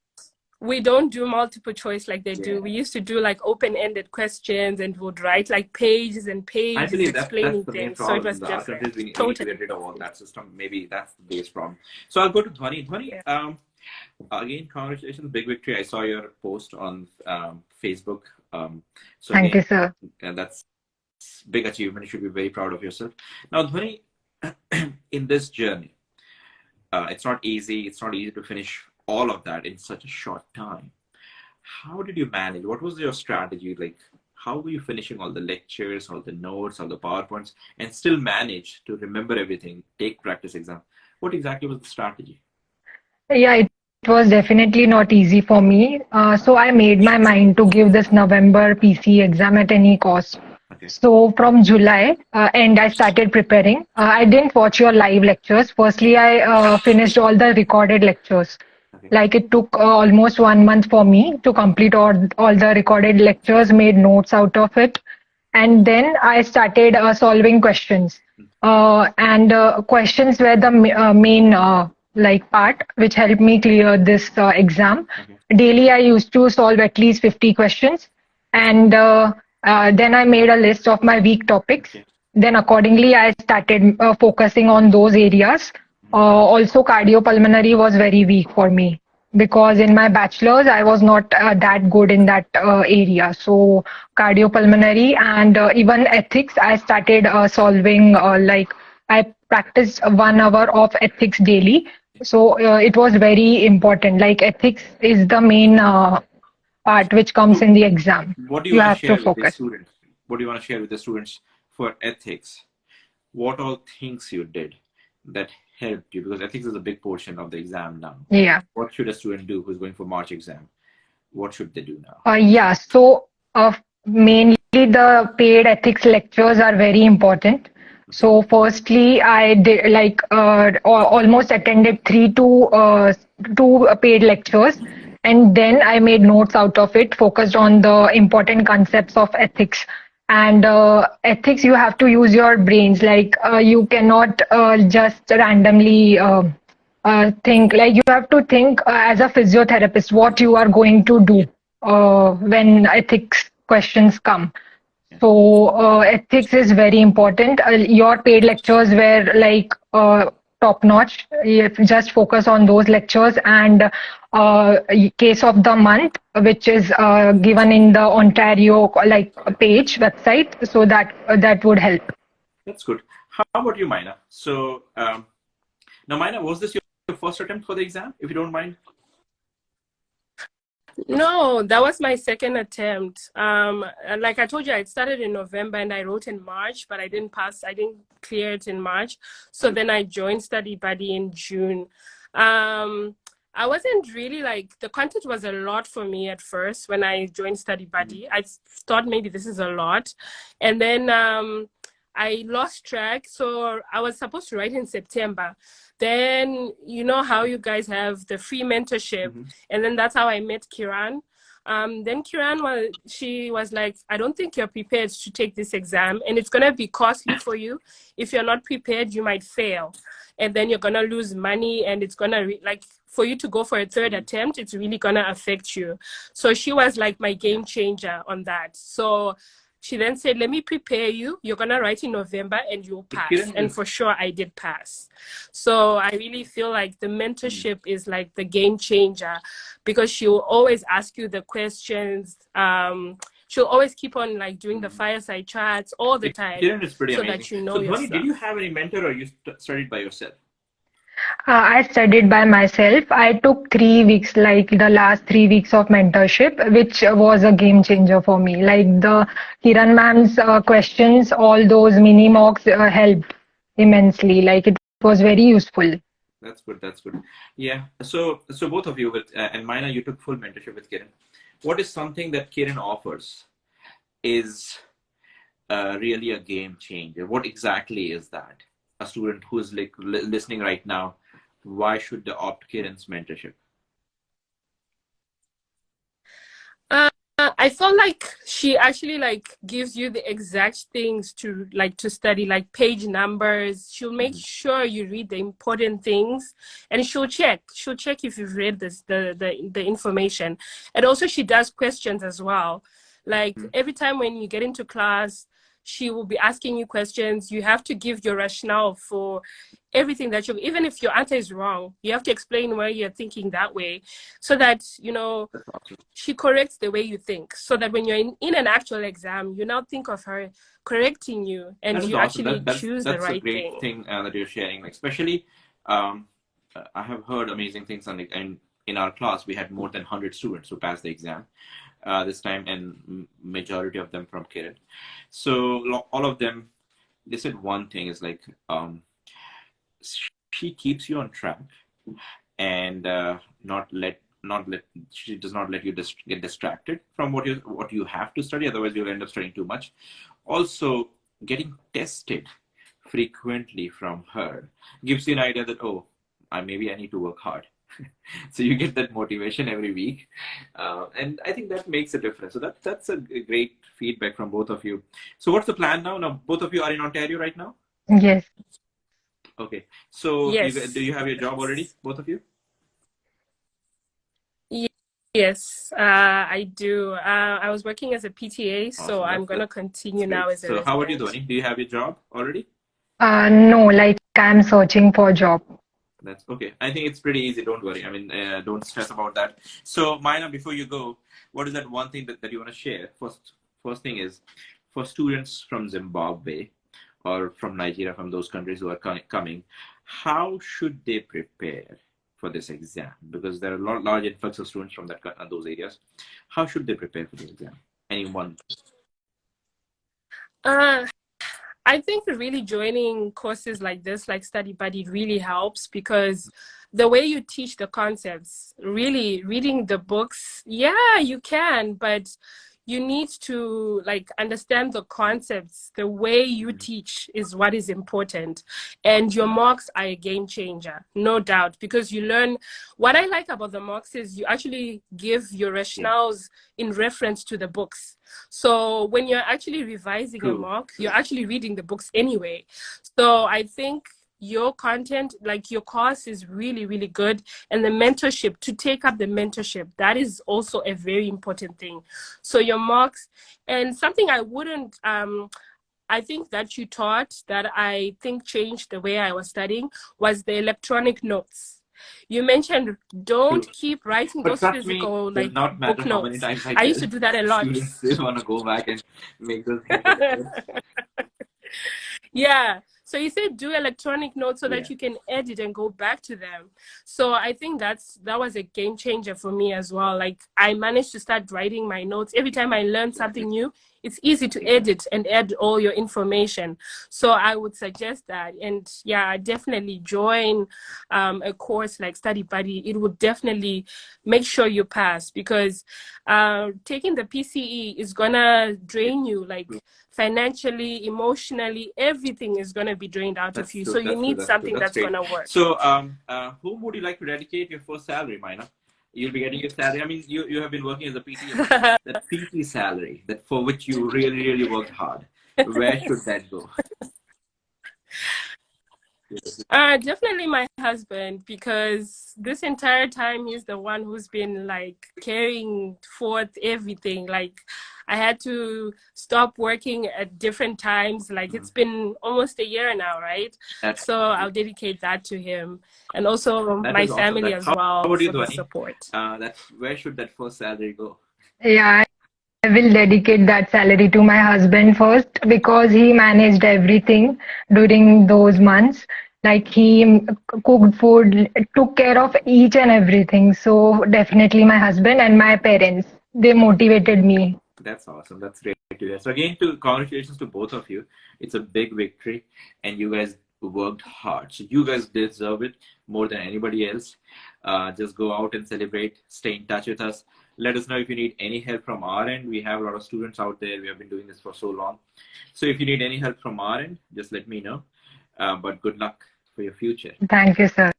We don't do multiple choice like they do. We used to do like open-ended questions and would write like pages and I pages believe that's explaining the main things. So it problem. was In our different. countries, we need to Totally. get rid of all that system. Maybe that's the biggest problem. So I'll go to Dhwani. Dhwani, again, congratulations, big victory. I saw your post on Facebook. So Thank you, again, sir. that's big achievement. You should be very proud of yourself. Now, Dhwani, in this journey, it's not easy. It's not easy to finish all of that in such a short time. How did you manage? What was your strategy? Like, how were you finishing all the lectures, all the notes, all the PowerPoints, and still manage to remember everything, take practice exam? What exactly was the strategy? Yeah, it was definitely not easy for me. So I made my mind to give this November PCE exam at any cost. Okay. So from July end, I started preparing. I didn't watch your live lectures. Firstly, I finished all the recorded lectures. Okay. Like it took almost 1 month for me to complete all the recorded lectures, made notes out of it. And then I started solving questions. And questions were the main like part which helped me clear this exam. Daily, I used to solve at least 50 questions. And then I made a list of my weak topics. Then accordingly, I started focusing on those areas. Also, cardiopulmonary was very weak for me because in my bachelor's, I was not that good in that area. So, cardiopulmonary and even ethics, I started solving like I practiced 1 hour of ethics daily. So, it was very important. Like, ethics is the main part which comes So, in the exam. what do you You want to have to share with the focus. students? What do you want to share with the students for ethics? What all things you did that helped you? Because ethics is a big portion of the exam now. Yeah. What should a student do who's going for March exam? What should they do now? Yeah, so mainly the paid ethics lectures are very important. So firstly, I did like almost attended 2 paid lectures, and then I made notes out of it, focused on the important concepts of ethics. And ethics, you have to use your brains. Like you cannot just randomly. Think like you have to think as a physiotherapist what you are going to do when ethics questions come. So ethics is very important. Your paid lectures were like top notch. You just focus on those lectures and case of the month, which is given in the Ontario like page website. So that would help. That's good. How about you, Maina? So now, Maina, was this your first attempt for the exam, if you don't mind? No, that was my second attempt. Like I told you, I started in November and I wrote in March, but I didn't pass. I didn't clear it in March. So then I joined StudyBuddy in June. I wasn't really like, the content was a lot for me at first when I joined StudyBuddy. I thought maybe this is a lot. And then I lost track. So I was supposed to write in September. Then you know how you guys have the free mentorship, and then that's how I met Kiran. Then Kiran she was like, I don't think you're prepared to take this exam, and it's gonna be costly for you. If you're not prepared, you might fail, and then you're gonna lose money, and it's gonna like for you to go for a third attempt, it's really gonna affect you. So she was like my game changer on that. So she then said, let me prepare you. You're going to write in November and you'll pass. And for sure, I did pass. So I really feel like the mentorship is like the game changer because she will always ask you the questions she'll always keep on like doing the fireside chats all the time, Kiran is pretty so amazing. that you know So your Dhwani, did stuff. you have any mentor or you studied by yourself? I studied by myself. I took 3 weeks, like the last 3 weeks of mentorship, which was a game changer for me. Like the Kiran ma'am's questions, all those mini mocks helped immensely. Like it was very useful. That's good. That's good. Yeah. So both of you with and Mina, you took full mentorship with Kiran. What is something that Kiran offers is really a game changer? What exactly is that? A student who is like listening right now, why should they opt Kiran's mentorship? I felt like she actually like gives you the exact things to study, like page numbers. She'll make sure you read the important things, and she'll check if you've read the information. And also she does questions as well. Like every time when you get into class, she will be asking you questions. You have to give your rationale for everything that you, even if your answer is wrong, you have to explain why you're thinking that way, so that she corrects the way you think, so that when you're in an actual exam, you now think of her correcting you, and That is you awesome. actually choose the That's a right great thing that you're sharing. Like, especially, I have heard amazing things and in our class we had more than 100 students who passed the exam this time, and majority of them from Kiran. So all of them, they said one thing is like, she keeps you on track, and she does not let you get distracted from what you have to study. Otherwise, you'll end up studying too much. Also, getting tested frequently from her gives you an idea that, oh, maybe I need to work hard. So you get that motivation every week, and I think that makes a difference. So that's a great feedback from both of you. So what's the plan now? Now both of you are in Ontario right now? Yes. Okay. So Yes. do you have your job already, both of you? Yes, I do. I was working as a PTA, so I'm going to continue now as a So how about you, resident. Dhwani? Do you have your job already? No, like I'm searching for a job. That's okay. I think it's pretty easy. Don't worry. I mean, don't stress about that. So, Mina, before you go, what is that one thing that you want to share? First thing is, for students from Zimbabwe or from Nigeria, from those countries who are coming, how should they prepare for this exam? Because there are large influx of students from those areas. How should they prepare for the exam? Anyone? I think really joining courses like this, like StudyBuddy, really helps, because the way you teach the concepts, really reading the books, yeah, you can, but you need to like understand the concepts. The way you teach is what is important, and your mocks are a game changer, no doubt, because you learn. What I like about the mocks is you actually give your rationales in reference to the books. So when you're actually revising a mock, you're actually reading the books anyway. So I think your content, like your course, is really, really good. And the mentorship, to take up the mentorship, that is also a very important thing. So your mocks, and something I wouldn't, I think that you taught that I think changed the way I was studying was the electronic notes. You mentioned don't keep writing But those trust physical me, like does not matter book how many notes. times I I tell used to do that a lot. students still want to go back and make those mistakes. Yeah. So you said do electronic notes so that you can edit and go back to them. So I think that was a game changer for me as well. Like I managed to start writing my notes. Every time I learn something new, it's easy to edit and add all your information. So I would suggest that. And yeah, definitely join a course like StudyBuddy. It would definitely make sure you pass, because taking the PCE is gonna drain you, like financially, emotionally, everything is gonna be drained out of you. So you need something that's gonna work. So whom would you like to dedicate your first salary, Mina? You'll be getting your salary. I mean, you have been working as a PT. That PT salary, that for which you really, really worked hard, where should that go? Definitely my husband, because this entire time he's the one who's been like carrying forth everything. Like I had to stop working at different times. Like it's been almost a year now, right? So I'll dedicate that to him, and also my family as well How about you, for the Dhwani? support. Where should that first salary go? Yeah, will dedicate that salary to my husband first because he managed everything during those months. Like he cooked food, took care of each and everything. So definitely my husband and my parents, they motivated me. That's awesome. That's great to hear. So again, congratulations to both of you. It's a big victory, and you guys worked hard. So you guys deserve it more than anybody else. Just go out and celebrate. Stay in touch with us. Let us know if you need any help from our end. We have a lot of students out there. We have been doing this for so long. So if you need any help from our end, just let me know. But good luck for your future. Thank you, sir.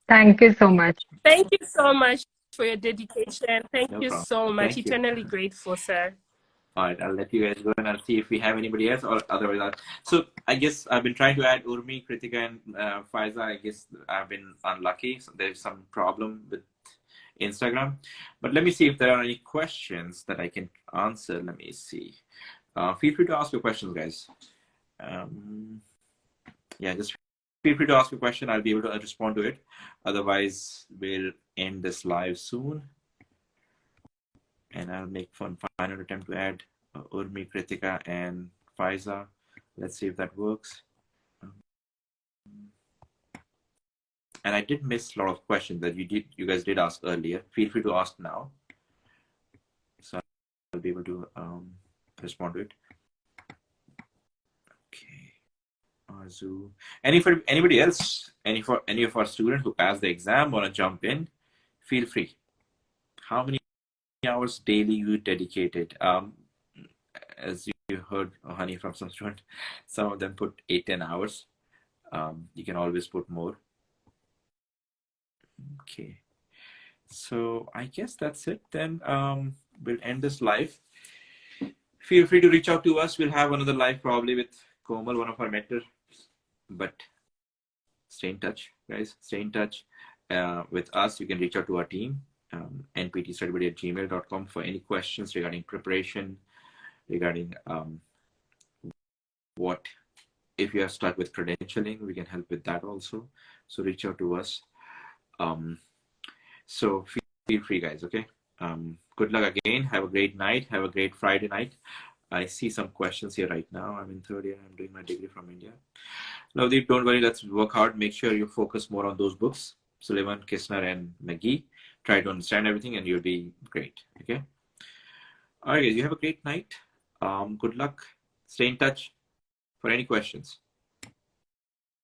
Thank you so much. Thank you so much for your dedication. Thank No you problem. so much. Thank you. Eternally grateful, sir. All right, I'll let you guys go and I'll see if we have anybody else or otherwise. So I guess I've been trying to add Urmi, Kritika, and Faiza. I guess I've been unlucky. So there's some problem with Instagram. But let me see if there are any questions that I can answer. Let me see. Feel free to ask your questions, guys. Yeah, just feel free to ask a question. I'll be able to respond to it. Otherwise, we'll end this live soon. And I'll make one final attempt to add Urmi, Kritika, and Faiza. Let's see if that works. And I did miss a lot of questions that you guys did ask earlier. Feel free to ask now, so I'll be able to respond to it. Okay. Arzu. Anybody else? Any of our students who passed the exam want to jump in? Feel free. How many hours daily you dedicated? As you heard, honey, from some student, some of them put 8-10 hours. You can always put more. Okay, so I guess that's it then. We'll end this live. Feel free to reach out to us. We'll have another live probably with Komal, one of our mentors. But stay in touch, guys. Stay in touch with us. You can reach out to our team, nptstudybuddy@gmail.com, for any questions regarding preparation, regarding what if you are stuck with credentialing, we can help with that also. So reach out to us. So feel free, guys. Okay. Good luck again. Have a great night. Have a great Friday night. I see some questions here right now. I'm in third year. I'm doing my degree from India. Navdeep, don't worry. Let's work hard. Make sure you focus more on those books, Sullivan, Kistner, and McGee. Try to understand everything, and you'll be great. Okay. All right, guys. You have a great night. Good luck. Stay in touch for any questions.